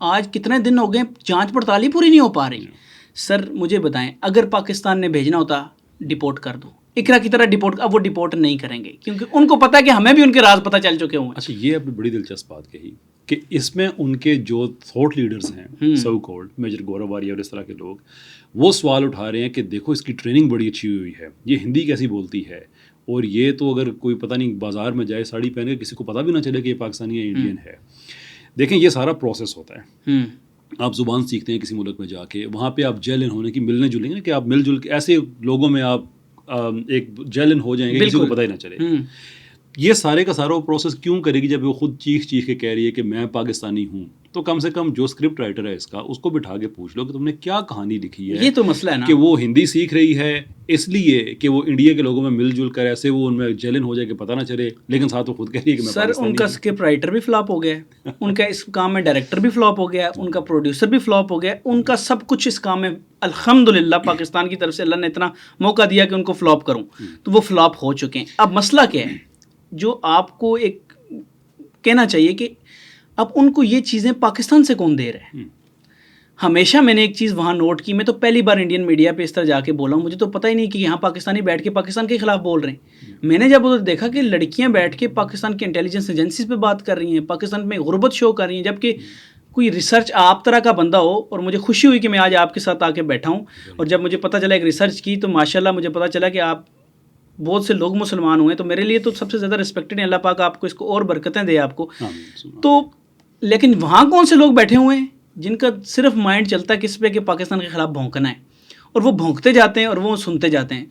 آج کتنے دن ہو گئے جانچ پڑتال ہی پوری نہیں ہو پا رہی. سر مجھے بتائیں, اگر پاکستان نے بھیجنا ہوتا ڈپورٹ کر دو, اقرا کی طرح ڈپورٹ, اب وہ ڈپورٹ نہیں کریں گے کیونکہ ان کو پتا ہے کہ ہمیں بھی ان کے راز پتہ چل چکے ہوں. اچھا, یہ آپ نے بڑی دلچسپ بات کہی کہ اس میں ان کے جو تھاٹ لیڈرز ہیں سو کالڈ میجر گورو واریہ اور اس طرح کے لوگ, وہ سوال اٹھا رہے ہیں کہ دیکھو اس کی ٹریننگ بڑی اچھی ہوئی ہے, یہ ہندی کیسی بولتی ہے, اور یہ تو اگر کوئی پتہ نہیں بازار میں جائے ساڑی پہن کے کسی کو پتہ بھی نہ چلے کہ یہ پاکستانی یا انڈین ہے. دیکھیں یہ سارا پروسیس ہوتا ہے. آپ زبان سیکھتے ہیں کسی ملک میں جا کے, وہاں پہ آپ جیل ان ہونے کی ملنے جلیں گے کہ آپ مل جل کے ایسے لوگوں میں آپ ایک جیل ان ہو جائیں گے کسی کو پتہ ہی نہ چلے. یہ سارے کا سارا پروسیس کیوں کرے گی جب وہ خود چیخ کے کہہ رہی ہے کہ میں پاکستانی ہوں؟ تو کم سے کم جو اسکرپٹ رائٹر ہے اس کو بٹھا کے پوچھ لو کہ تم نے کیا کہانی لکھی ہے. یہ تو مسئلہ ہے نا کہ وہ ہندی سیکھ رہی ہے اس لیے کہ وہ انڈیا کے لوگوں میں مل جل کر ایسے وہ ان میں جیلن ہو جائے کہ پتہ نہ چلے, لیکن ساتھ وہ خود کہہ رہی ہے کہ میں سر ان کا اسکرپٹ رائٹر بھی فلاپ ہو گیا ہے, ان کا اس کام میں ڈائریکٹر بھی فلاپ ہو گیا ہے, ان کا پروڈیوسر بھی فلاپ ہو گیا ہے, ان کا سب کچھ اس کام میں الحمدللہ پاکستان کی طرف سے اللہ نے اتنا موقع دیا کہ ان کو فلاپ کروں, تو وہ فلاپ ہو چکے ہیں. اب مسئلہ کیا ہے جو آپ کو ایک کہنا چاہیے کہ اب ان کو یہ چیزیں پاکستان سے کون دے رہا ہے. ہمیشہ میں نے ایک چیز وہاں نوٹ کی, میں تو پہلی بار انڈین میڈیا پہ اس طرح جا کے بولا ہوں, مجھے تو پتہ ہی نہیں کہ یہاں پاکستانی بیٹھ کے پاکستان کے خلاف بول رہے ہیں. میں نے جب ادھر دیکھا کہ لڑکیاں بیٹھ کے پاکستان کی انٹیلیجنس ایجنسیز پہ بات کر رہی ہیں, پاکستان میں غربت شو کر رہی ہیں, جبکہ کوئی ریسرچ آپ طرح کا بندہ ہو, اور مجھے خوشی ہوئی کہ میں آج آپ کے ساتھ آ کے بیٹھا ہوں, اور جب مجھے پتہ چلا ایک ریسرچ کی تو ماشاءاللہ مجھے پتہ چلا کہ آپ بہت سے لوگ مسلمان ہوئے, تو میرے لیے تو سب سے زیادہ ریسپیکٹڈ ہیں. اللہ پاک آپ کو اس کو اور برکتیں دے آپ کو. تو لیکن وہاں کون سے لوگ بیٹھے ہوئے ہیں جن کا صرف مائنڈ چلتا ہے کس پہ کہ پاکستان کے خلاف بھونکنا ہے, اور وہ بھونکتے جاتے ہیں اور وہ سنتے جاتے ہیں.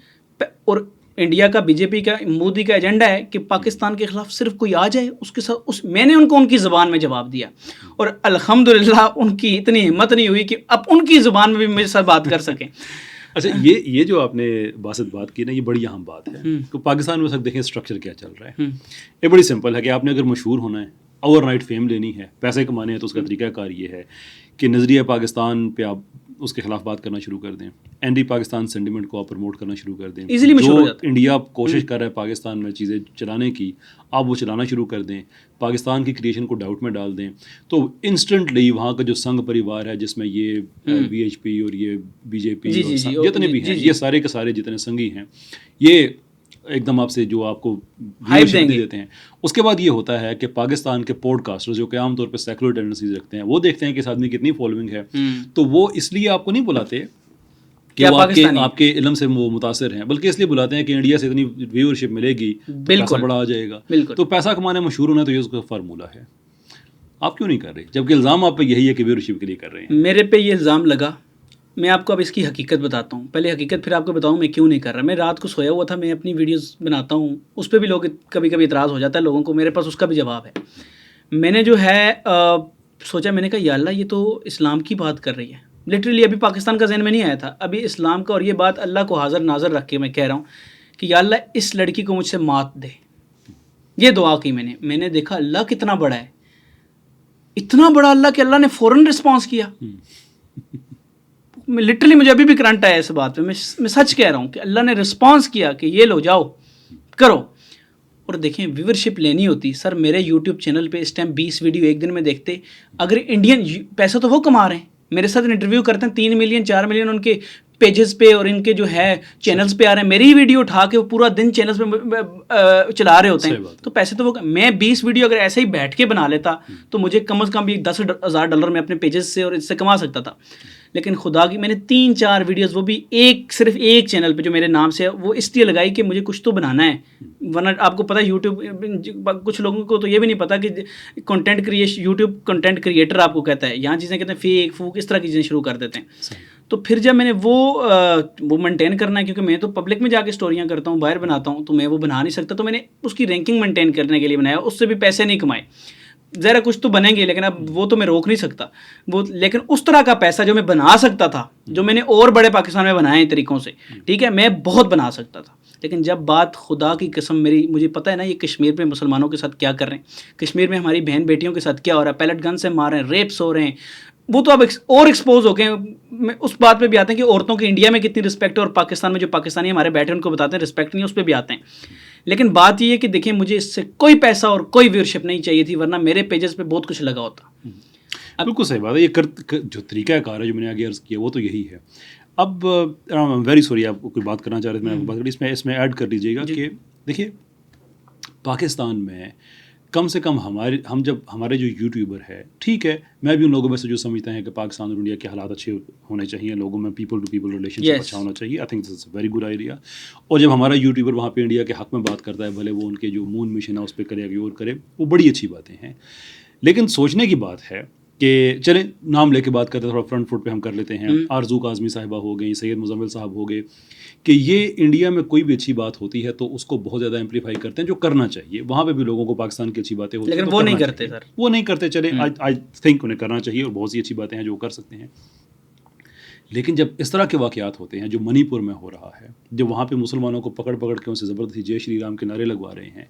اور انڈیا کا BJP کا مودی کا ایجنڈا ہے کہ پاکستان کے خلاف صرف کوئی آ جائے اس کے ساتھ میں نے ان کو ان کی زبان میں جواب دیا, اور الحمدللہ ان کی اتنی ہمت نہیں ہوئی کہ اب ان کی زبان میں بھی میرے ساتھ بات کر سکیں. اچھا, یہ جو آپ نے باسط بات کی نا, یہ بڑی اہم بات ہے. تو پاکستان میں دیکھیں اسٹرکچر کیا چل رہا ہے. یہ بڑی سمپل ہے کہ آپ نے اگر مشہور ہونا ہے, اوور نائٹ فیم لینی ہے, پیسے کمانے ہیں, تو اس کا طریقہ کار یہ ہے کہ نظریہ پاکستان پہ آپ اس کے خلاف بات کرنا شروع کر دیں, اینٹی پاکستان سینٹیمنٹ کو آپ پروموٹ کرنا شروع کر دیں. جو انڈیا کوشش کر رہا ہے پاکستان میں چیزیں چلانے کی, آپ وہ چلانا شروع کر دیں, پاکستان کی کریشن کو ڈاؤٹ میں ڈال دیں, تو انسٹنٹلی وہاں کا جو سنگھ پریوار ہے جس میں یہ VHP اور یہ BJP جتنے بھی ہیں, یہ سارے کے سارے جتنے سنگھی ہیں, یہ ایک دم آپ سے جو آپ کو دیتے ہیں. اس کے بعد یہ ہوتا ہے کہ پاکستان کے پوڈ کاسٹر جو کہ عام طور پہ سیکولر ٹینڈنسیز رکھتے ہیں, وہ دیکھتے ہیں کہ اس آدمی کتنی فالوئنگ ہے, تو وہ اس لیے آپ کو نہیں بلاتے کہ وہ آپ کے علم سے وہ متاثر ہیں, بلکہ اس لیے بلاتے ہیں کہ انڈیا سے اتنی ویورشپ ملے گی تو پیسہ بڑا آ جائے گا. تو پیسہ کمانے مشہور ہونا تو یہ اس کا فارمولہ ہے. آپ کیوں نہیں کر رہے, جبکہ الزام آپ پہ یہی ہے کہ ویورشپ کے لیے کر رہے ہیں؟ میرے پہ یہ الزام لگا, میں آپ کو اب اس کی حقیقت بتاتا ہوں. پہلے حقیقت پھر آپ کو بتاؤں میں کیوں نہیں کر رہا. میں رات کو سویا ہوا تھا, میں اپنی ویڈیوز بناتا ہوں, اس پہ بھی لوگ کبھی کبھی اعتراض ہو جاتا ہے لوگوں کو, میرے پاس اس کا بھی جواب ہے. میں نے جو ہے سوچا, میں نے کہا یا اللہ یہ تو اسلام کی بات کر رہی ہے. لٹرلی ابھی پاکستان کا ذہن میں نہیں آیا تھا, ابھی اسلام کا, اور یہ بات اللہ کو حاضر ناظر رکھ کے میں کہہ رہا ہوں کہ یا اللہ اس لڑکی کو مجھ سے مات دے. یہ دعا کی میں نے دیکھا اللہ کتنا بڑا ہے, اتنا بڑا اللہ کہ اللہ نے فوراً رسپانس کیا. لٹرلی مجھے ابھی بھی کرنٹ آیا اس بات پہ, میں سچ کہہ رہا ہوں کہ اللہ نے رسپانس کیا کہ یہ لو جاؤ کرو. اور دیکھیں ویورشپ لینی ہوتی, سر میرے یوٹیوب چینل پہ اس ٹائم 20 ویڈیو ایک دن میں دیکھتے, اگر انڈین پیسہ تو وہ کما رہے ہیں, میرے ساتھ انٹرویو کرتے ہیں 3 ملین 4 ملین ان کے پیجز پہ اور ان کے جو ہے چینلز پہ آ رہے ہیں, میری ہی ویڈیو اٹھا کے وہ پورا دن چینلز پہ چلا رہے ہوتے ہیں. تو پیسے تو وہ, میں 20 ویڈیو اگر ایسے ہی بیٹھ کے بنا لیتا تو مجھے کم از کم بھی $10,000 میں اپنے پیجز سے اور اس سے کما سکتا تھا. لیکن خدا کی میں نے 3-4 ویڈیوز, وہ بھی صرف ایک چینل پہ جو میرے نام سے ہے, وہ اس لیے لگائی کہ مجھے کچھ تو بنانا ہے. ورنہ آپ کو پتہ ہے یوٹیوب, کچھ لوگوں کو تو یہ بھی نہیں پتا کہ content creation, YouTube content creator آپ کو کہتا ہے, یہاں چیزیں کہتے ہیں فیک فوک اس طرح کی چیزیں شروع کر دیتے ہیں. تو پھر جب میں نے وہ مینٹین کرنا ہے, کیونکہ میں تو پبلک میں جا کے اسٹوریاں کرتا ہوں, باہر بناتا ہوں, تو میں وہ بنا نہیں سکتا, تو میں نے اس کی رینکنگ مینٹین کرنے کے لیے بنایا. اس سے بھی پیسے نہیں کمائے, ذرا کچھ تو بنیں گے, لیکن اب وہ تو میں روک نہیں سکتا وہ. لیکن اس طرح کا پیسہ جو میں بنا سکتا تھا, جو میں نے اور بڑے پاکستان میں بنائے ہیں طریقوں سے, ٹھیک ہے, میں بہت بنا سکتا تھا. لیکن جب بات خدا کی قسم مجھے پتہ ہے نا یہ کشمیر میں مسلمانوں کے ساتھ کیا کر رہے ہیں, کشمیر میں ہماری بہن بیٹیوں کے ساتھ کیا ہو رہا ہے, پیلٹ گن سے مار رہے ہیں, ریپس ہو رہے ہیں, وہ تو اب اور ایکسپوز ہو گئے. اس بات پہ بھی آتے ہیں کہ عورتوں کی انڈیا میں کتنی رسپیکٹ ہے, اور پاکستان میں جو پاکستانی ہمارے بیٹھے ان کو بتاتے ہیں رسپیکٹ نہیں, اس پہ بھی آتے ہیں. لیکن بات یہ ہے کہ دیکھیں مجھے اس سے کوئی پیسہ اور کوئی ویورشپ نہیں چاہیے تھی, ورنہ میرے پیجز پہ بہت کچھ لگا ہوتا. بالکل صحیح بات ہے. یہ جو طریقہ کار ہے جو میں نے آگے عرض کیا وہ تو یہی ہے. اب ویری سوری آپ کوئی بات کرنا چاہ رہے تھے, میں بات کری, اس میں ایڈ کر لیجیے گا کہ دیکھیے پاکستان میں کم سے کم ہمارے جو یوٹیوبر ہے, ٹھیک ہے, میں بھی ان لوگوں میں سے جو سمجھتے ہیں کہ پاکستان اور انڈیا کے حالات اچھے ہونے چاہیے, لوگوں میں پیپل ٹو پیپل ریلیشن شپ اچھا ہونا چاہیے. I think this is a very good idea. اور جب ہمارا یوٹیوبر وہاں پہ انڈیا کے حق میں بات کرتا ہے, بھلے وہ ان کے جو مون مشن ہے اس پہ کرے یا اور کرے, وہ بڑی اچھی باتیں ہیں. لیکن سوچنے کی بات ہے کہ چلیں نام لے کے بات کرتے ہیں, تھوڑا فرنٹ فٹ پہ ہم کر لیتے ہیں. آرزو کاظمی صاحبہ ہو گئیں, سید مزمل صاحب ہو گئے, کہ یہ انڈیا میں کوئی بھی اچھی بات ہوتی ہے تو اس کو بہت زیادہ ایمپلیفائی کرتے ہیں, جو کرنا چاہیے. وہاں پہ بھی لوگوں کو پاکستان کی اچھی باتیں ہوتی ہیں لیکن وہ نہیں کرتے سر, وہ نہیں کرتے. چلیں آئی تھنک انہیں کرنا چاہیے, اور بہت سی اچھی باتیں ہیں جو وہ کر سکتے ہیں. لیکن جب اس طرح کے واقعات ہوتے ہیں جو منی پور میں ہو رہا ہے, جب وہاں پہ مسلمانوں کو پکڑ کے ان سے زبردستی جے شری رام کے نعرے لگوا رہے ہیں,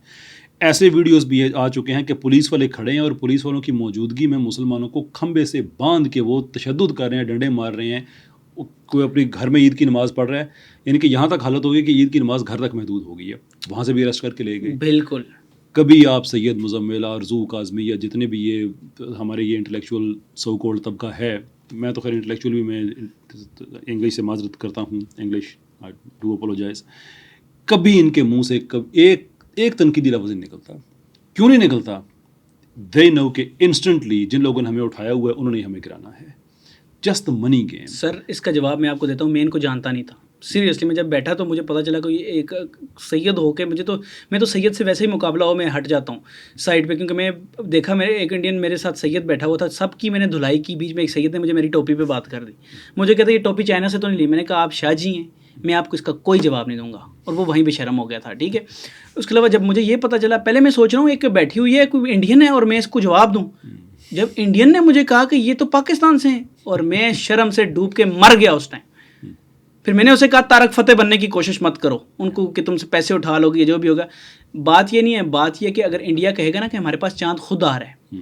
ایسے ویڈیوز بھی آ چکے ہیں کہ پولیس والے کھڑے ہیں اور پولیس والوں کی موجودگی میں مسلمانوں کو کھمبے سے باندھ کے وہ تشدد کر رہے ہیں, ڈنڈے مار رہے ہیں. کوئی اپنی گھر میں عید کی نماز پڑھ رہا ہے, یعنی کہ یہاں تک حالت ہوگی کہ عید کی نماز گھر تک محدود ہو گئی ہے, وہاں سے بھی اریسٹ کر کے لے گئے. بالکل. کبھی آپ سید مزمل, آرزو کاظمی, یا جتنے بھی یہ ہمارے یہ انٹلیکچوئل سو کولڈ طبقہ ہے, میں تو خیر انٹلیکچوئل بھی میں انگلش سے معذرت کرتا ہوں, انگلش آئی ڈو اپولوجائز, کبھی ان کے منہ سے ایک تنقیدی لفظ نہیں نکلتا. کیوں نہیں نکلتا؟ دے نو کہ انسٹنٹلی جن لوگوں نے ہمیں اٹھایا ہوا ہے انہوں نے ہمیں گرانا ہے. جسٹ منی گیم. سر اس کا جواب میں آپ کو دیتا ہوں, میں ان کو جانتا نہیں تھا سیریسلی. میں جب بیٹھا تو مجھے پتہ چلا کہ ایک سید ہو کے میں تو سید سے ویسے ہی مقابلہ ہو میں ہٹ جاتا ہوں سائڈ پہ, کیونکہ میں دیکھا میرے ایک انڈین میرے ساتھ سید بیٹھا ہوا تھا, سب کی میں نے دھلائی کی, بیچ میں ایک سید نے مجھے میری ٹوپی پہ بات کر دی. مجھے کہتے یہ ٹوپی چائنا سے تو نہیں لی. میں نے کہا آپ شاہ جی ہیں, میں آپ کو اس کا کوئی جواب نہیں دوں گا, اور وہ وہیں پہ شرم ہو گیا تھا. ٹھیک ہے. اس کے علاوہ جب مجھے یہ پتہ چلا, پہلے میں سوچ رہا ہوں ایک بیٹھی ہوئی ہے کوئی انڈین ہے اور میں اس کو جواب دوں. جب انڈین نے مجھے کہا کہ یہ تو پاکستان سے ہیں, اور میں شرم سے ڈوب کے مر گیا اس ٹائم. پھر میں نے اسے کہا طارق فتح بننے کی کوشش مت کرو ان کو, کہ تم سے پیسے اٹھا لو گے, جو بھی ہوگا. بات یہ نہیں ہے, بات یہ کہ اگر انڈیا کہے گا نا کہ ہمارے پاس چاند خود آ رہا ہے,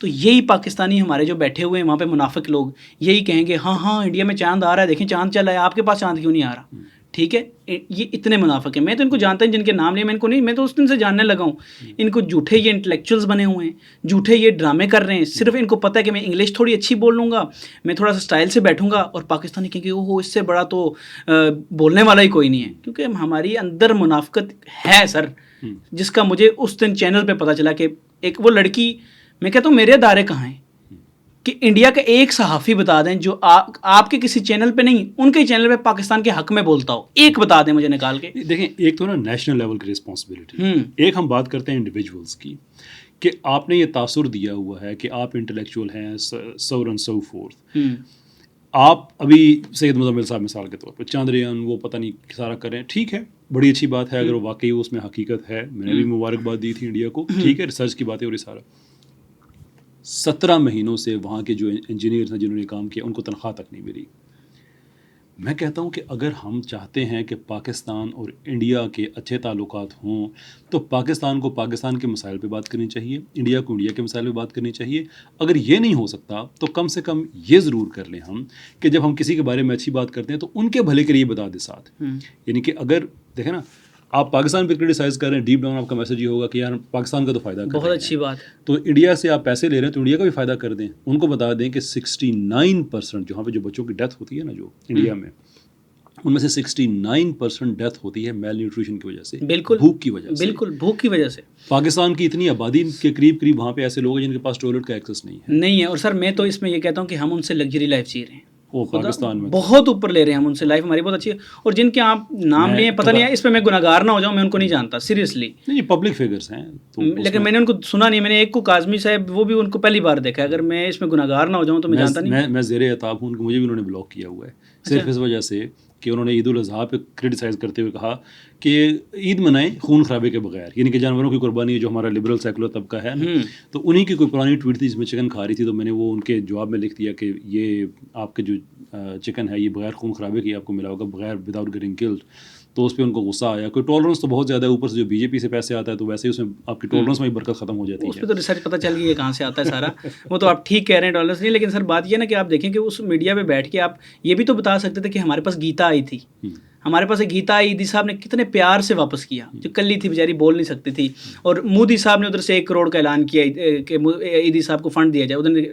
تو یہی پاکستانی ہمارے جو بیٹھے ہوئے ہیں وہاں پہ منافق لوگ یہی کہیں گے ہاں انڈیا میں چاند آ رہا ہے, دیکھیں چاند چل رہا ہے, آپ کے پاس چاند کیوں نہیں آ رہا. ٹھیک ہے. یہ اتنے منافق ہیں. میں تو ان کو جانتا ہوں, جن کے نام لیے میں ان کو نہیں, میں تو اس دن سے جاننے لگا ہوں. ان کو جھوٹے یہ انٹلیکچوئلز بنے ہوئے ہیں, جھوٹے یہ ڈرامے کر رہے ہیں. صرف ان کو پتہ ہے کہ میں انگلش تھوڑی اچھی بول لوں گا, میں تھوڑا سا اسٹائل سے بیٹھوں گا, اور پاکستانی کہیں گے اوہ اس سے بڑا تو بولنے والا ہی کوئی نہیں ہے. کیونکہ ہماری اندر منافقت ہے سر, جس کا مجھے اس دن چینل پہ پتہ چلا کہ ایک وہ لڑکی, میں کہتا ہوں میرے ادارے کہاں ہیں کہ انڈیا کا ایک صحافی بتا دیں جو آپ کے کسی چینل پہ نہیں, ان کے چینل پہ پاکستان کے حق میں بولتا ہو, ایک بتا دیں مجھے نکال کے. دیکھیں ایک تو نا نیشنل لیول کی رسپانسبلٹی, ایک ہم بات کرتے ہیں انڈیویجولس کی, کہ آپ نے یہ تاثر دیا ہوا ہے کہ آپ انٹلیکچوئل ہیں, سو اینڈ سو فورتھ. آپ ابھی سید مزمل صاحب مثال کے طور پہ چاندریان وہ پتہ نہیں سارا کر رہے ہیں, ٹھیک ہے, بڑی اچھی بات ہے, اگر وہ واقعی اس میں حقیقت ہے, میں نے بھی مبارکباد دی تھی انڈیا کو, ٹھیک ہے, ریسرچ کی باتیں اور یہ سارا. 17 مہینوں سے وہاں کے جو انجینئرز ہیں جنہوں نے کام کیا ان کو تنخواہ تک نہیں ملی. میں کہتا ہوں کہ اگر ہم چاہتے ہیں کہ پاکستان اور انڈیا کے اچھے تعلقات ہوں تو پاکستان کو پاکستان کے مسائل پہ بات کرنی چاہیے, انڈیا کو انڈیا کے مسائل پہ بات کرنی چاہیے. اگر یہ نہیں ہو سکتا تو کم سے کم یہ ضرور کر لیں ہم کہ جب ہم کسی کے بارے میں اچھی بات کرتے ہیں تو ان کے بھلے کے لیے بتا دیں ساتھ. یعنی کہ اگر دیکھیں نا آپ پاکستان پہ کرٹیسائز کر رہے ہیں, ڈیپ ڈاؤن آپ کا میسج یہ ہوگا کہ یار پاکستان کا تو فائدہ کر رہے ہیں, بہت اچھی بات ہے. تو انڈیا سے آپ پیسے لے رہے ہیں تو انڈیا کا بھی فائدہ کر دیں. ان کو بتا دیں کہ 69% جہاں پہ جو بچوں کی ڈیتھ ہوتی ہے نا جو انڈیا میں, ان میں سے 69% ڈیتھ ہوتی ہے میل نیوٹریشن کی وجہ سے, بالکل بھوک کی وجہ سے. بالکل بھوک کی وجہ سے. پاکستان کی اتنی آبادی کے قریب وہاں پہ ایسے لوگ ہیں جن کے پاس ٹوائلٹ کا ایکسیس نہیں ہے. اور سر میں تو اس میں یہ کہتا ہوں کہ ہم ان سے لگژری لائف جی رہے ہیں, وہ پاکستان میں بہت اوپر لے رہے ہیں ہم ان سے, لائف ہماری بہت اچھی ہے. اور جن کے آپ نام لیے پتہ نہیں ہے, اس پہ میں گناہگار نہ ہو جاؤں, میں ان کو نہیں جانتا سیریسلی. نہیں یہ پبلک فگرز ہیں, لیکن میں نے ان کو سنا نہیں. میں نے ایک کو کاظمی صاحب, وہ بھی ان کو پہلی بار دیکھا. اگر میں اس میں گناہگار نہ ہو جاؤں تو میں جانتا نہیں. میں زیر عتاب ہوں, مجھے بھی انہوں نے بلاک کیا ہوا ہے صرف اس وجہ سے کہ انہوں نے عید الاضحیٰ پہ کرٹیسائز کرتے ہوئے کہا کہ عید منائیں خون خرابے کے بغیر, یعنی کہ جانوروں کی قربانی ہے جو ہمارا لبرل سیکولر طبقہ ہے نا. تو انہیں کی کوئی پرانی ٹویٹ تھی جس میں چکن کھا رہی تھی, تو میں نے وہ ان کے جواب میں لکھ دیا کہ یہ آپ کے جو چکن ہے یہ بغیر خون خرابے کی آپ کو ملا ہوگا, بغیر وداؤٹ گیٹنگ کلڈ. تو اس پہ ان کو غصہ آیا. کوئی ٹالرنس تو بہت زیادہ ہے, اوپر سے جو بی جے پی سے پیسے آتا ہے تو ویسے ہی اس میں آپ کی ٹالرنس میں ہی برکت ختم ہو جاتی ہے. اس پہ تو ریسرچ پتہ چل گئی ہے کہاں سے آتا ہے سارا. وہ تو آپ ٹھیک کہہ رہے ہیں ٹالرنس نہیں, لیکن سر بات یہ نا کہ آپ دیکھیں کہ اس میڈیا پہ بیٹھ کے آپ یہ بھی تو بتا سکتے تھے کہ ہمارے پاس گیتا آئی تھی. ہمارے پاس ایک گیتا ایدی صاحب نے کتنے پیار سے واپس کیا, جو کلی تھی بیچاری بول نہیں سکتی تھی. اور مودی صاحب نے ادھر سے 1 کروڑ کا اعلان کیا کہ ایدی صاحب کو فنڈ دیا جائے. ادھر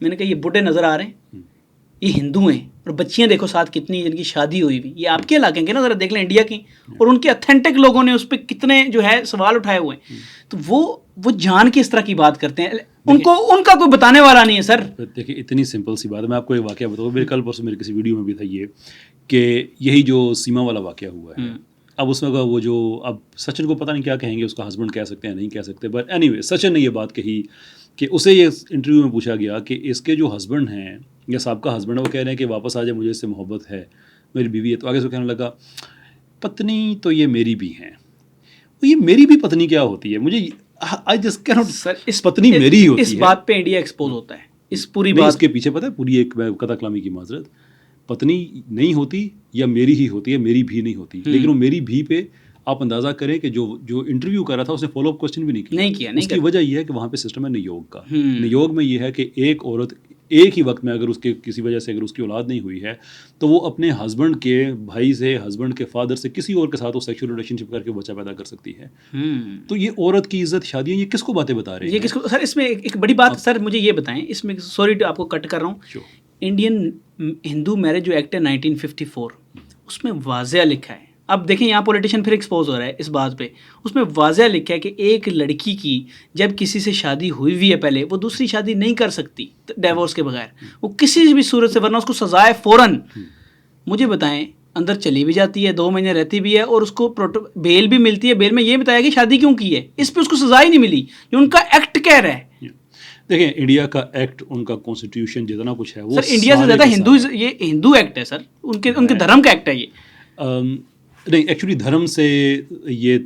میں نے کہا یہ بڈھے نظر آ رہے ہیں, یہ ہندو ہیں, اور بچیاں دیکھو ساتھ کتنی جن کی شادی ہوئی ہوئی, یہ آپ کے علاقے کے نا, ذرا دیکھ لیں انڈیا کی, اور ان کے اتھینٹک لوگوں نے اس پہ کتنے جو ہے سوال اٹھائے ہوئے ہیں. تو وہ جان کے اس طرح کی بات کرتے ہیں, ان کا کوئی بتانے والا نہیں ہے سر. دیکھیں اتنی سمپل سی بات ہے, میں آپ کو ایک واقعہ بتاؤں. میرے کل پرسوں میرے کسی ویڈیو میں بھی تھا یہ کہ یہی جو سیما والا واقعہ ہوا ہے, اب اس میں وہ جو اب سچن کو پتہ نہیں کیا کہیں گے, اس کا ہسبینڈ کہہ سکتے ہیں نہیں کہہ سکتے, بٹ اینی وے سچن نے یہ بات کہی کہ اسے یہ انٹرویو میں پوچھا گیا کہ اس کے جو ہسبینڈ ہیں یا سابقہ ہسبینڈ ہے, وہ کہہ رہے ہیں کہ واپس آ جائے, مجھے اس سے محبت ہے, میری بیوی ہے. تو آگے سے کہنے لگا پتنی تو یہ میری بھی ہیں. یہ میری بھی پتنی کیا ہوتی ہے, مجھے آئی جسٹ کینٹ سر, اس پتنی میری ہی ہوتی ہے. اس بات پہ انڈیا ایکسپوز ہوتا ہے, اس پوری بات اس کے پیچھے پتہ ہے پوری ایک قطع کلامی کی معذرت, پتنی نہیں ہوتی یا میری ہی ہوتی ہے, میری بھی نہیں ہوتی. لیکن وہ میری بھی پہ آپ اندازہ کریں کہ جو انٹرویو کر رہا تھا اس نے فالو اپ کوشچن بھی نہیں کیا. اس کی وجہ یہ ہے کہ وہاں پہ سسٹم ہے نیوگ کا. نیوگ میں یہ ہے کہ ایک عورت ایک ہی وقت میں اگر اس کے کسی وجہ سے اگر اس کی اولاد نہیں ہوئی ہے تو وہ اپنے ہسبینڈ کے بھائی سے, ہسبینڈ کے فادر سے, کسی اور کے ساتھ وہ سیکشل ریلیشن شپ کر کے بچہ پیدا کر سکتی ہے. تو یہ عورت کی عزت, شادیاں, یہ کس کو باتیں بتا رہے ہیں, یہ کس کو سر. اس میں ایک بڑی بات سر مجھے یہ بتائیں, اس میں سوری آپ کو کٹ کر رہا ہوں, انڈین ہندو میرج جو ایکٹ ہے 1954 اس میں واضح لکھا ہے, اب دیکھیں یہاں پولیٹیشین پھر ایکسپوز ہو رہا ہے اس بات پہ, اس میں واضح لکھا ہے کہ ایک لڑکی کی جب کسی سے شادی ہوئی ہوئی ہے پہلے, وہ دوسری شادی نہیں کر سکتی ڈیورس کے بغیر, وہ کسی بھی صورت سے, ورنہ اس کو سزا ہے فوراً. مجھے بتائیں اندر چلی بھی جاتی ہے, 2 مہینے رہتی بھی ہے, اور اس کو بیل بھی ملتی ہے. بیل میں یہ بتایا کہ شادی کیوں کی ہے, اس پہ اس کو سزا ہی نہیں ملی جو ان کا ایکٹ کہہ رہا ہے. دیکھیں انڈیا کا ایکٹ, ان کا کانسٹیٹیوشن جتنا کچھ ہے وہ سر انڈیا سے زیادہ یہ ہندو ایکٹ ہے سر, ان کے دھرم کا ایکٹ ہے یہ. نہیں ایکچولی دھرم سے یہ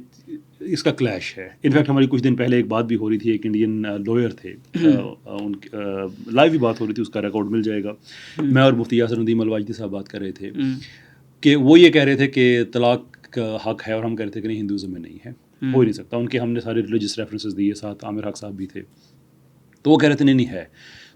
اس کا کلیش ہے. انفیکٹ ہماری کچھ دن پہلے ایک بات بھی ہو رہی تھی, ایک انڈین لوئر تھے, ان لائیو بھی بات ہو رہی تھی, اس کا ریکارڈ مل جائے گا. میں اور مفتی یاسر ندیم الواجدی صاحب بات کر رہے تھے کہ وہ یہ کہہ رہے تھے کہ طلاق کا حق ہے, اور ہم کہہ رہے تھے کہ نہیں ہندوازم میں نہیں ہے, ہو ہی نہیں سکتا. ان کے ہم نے سارے ریلیجیس ریفرنسز دیے, ساتھ عامر حق صاحب بھی تھے, تو وہ کہہ رہے تھے نہیں ہے.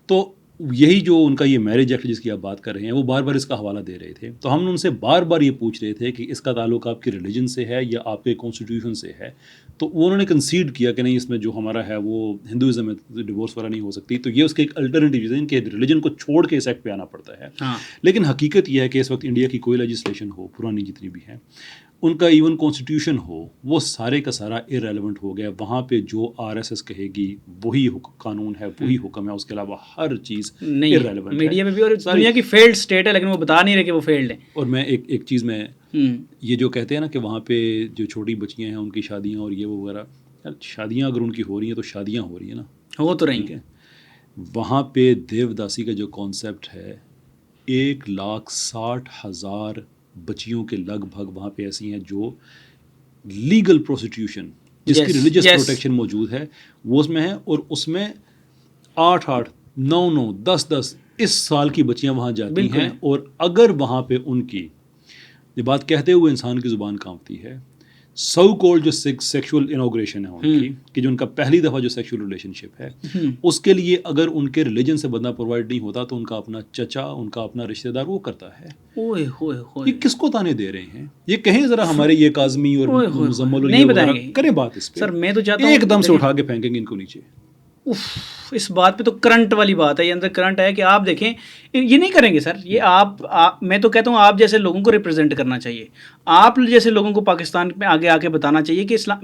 تو یہی جو ان کا یہ میرج ایکٹ جس کی آپ بات کر رہے ہیں, وہ بار بار اس کا حوالہ دے رہے تھے. تو ہم نے ان سے بار بار یہ پوچھ رہے تھے کہ اس کا تعلق آپ کے ریلیجن سے ہے یا آپ کے کانسٹیٹیوشن سے ہے. تو انہوں نے کنسیڈ کیا کہ نہیں, اس میں جو ہمارا ہے وہ ہندوازم میں ڈیورس وغیرہ نہیں ہو سکتی. تو یہ اس کے ایک الٹرنیٹیو ہے, ان کے ریلیجن کو چھوڑ کے اس ایکٹ پہ آنا پڑتا ہے. لیکن حقیقت یہ ہے کہ اس وقت انڈیا کی کوئی لیجسلیشن ہو, پرانی جتنی بھی ہیں, ان کا ایون کانسٹیٹیوشن ہو, وہ سارے کا سارا ارریلیونٹ ہو گیا. وہاں پہ جو RSS کہے گی وہی قانون ہے, وہی حکم ہے, اس کے علاوہ ہر چیز ارریلیونٹ ہے. میڈیا میں بھی, اور دنیا کی فیلڈ اسٹیٹ ہے, لیکن وہ بتا نہیں رہے کہ وہ فیلڈ ہے. اور میں ایک چیز میں یہ جو کہتے ہیں نا کہ وہاں پہ جو چھوٹی بچیاں ہیں ان کی شادیاں اور یہ وہ وغیرہ, شادیاں اگر ان کی ہو رہی ہیں تو شادیاں ہو رہی ہیں نا, ہو تو رہی ہیں. وہاں پہ دیو داسی کا جو کانسیپٹ ہے, 1,60,000 بچیوں کے لگ بھگ وہاں پہ ایسی ہیں جو لیگل پروسٹیوشن جس کی ریلیجس پروٹیکشن موجود ہے وہ اس میں ہے. اور اس میں 8-8, 9-9, 10-10 اس سال کی بچیاں وہاں جاتی ہیں, اور اگر وہاں پہ ان کی یہ بات کہتے ہوئے انسان کی زبان کانپتی ہے, سو کولڈ جو سیکشول انوگریشن ہے ان کی, کہ جو ان کا پہلی دفعہ جو سیکشول ریلیشن شپ ہے, اس کے لیے اگر ان کے ریلیجن سے بندہ پرووائڈ نہیں ہوتا تو ان کا اپنا چچا, ان کا اپنا رشتہ دار وہ کرتا ہے. یہ کس کو تانے دے رہے ہیں, یہ کہیں ذرا ہمارے یہ کاظمی اور مزمل نہیں بتائیں گے, کریں بات اس پہ. سر میں تو چاہتا ہوں ایک دم سے اٹھا کے پھینکیں گے ان کو نیچے. اس بات پہ تو کرنٹ والی بات ہے, یہ اندر کرنٹ ہے کہ آپ دیکھیں یہ نہیں کریں گے سر. یہ آپ میں تو کہتا ہوں آپ جیسے لوگوں کو ریپرزینٹ کرنا چاہیے, آپ جیسے لوگوں کو پاکستان میں آگے آ کے بتانا چاہیے کہ اسلام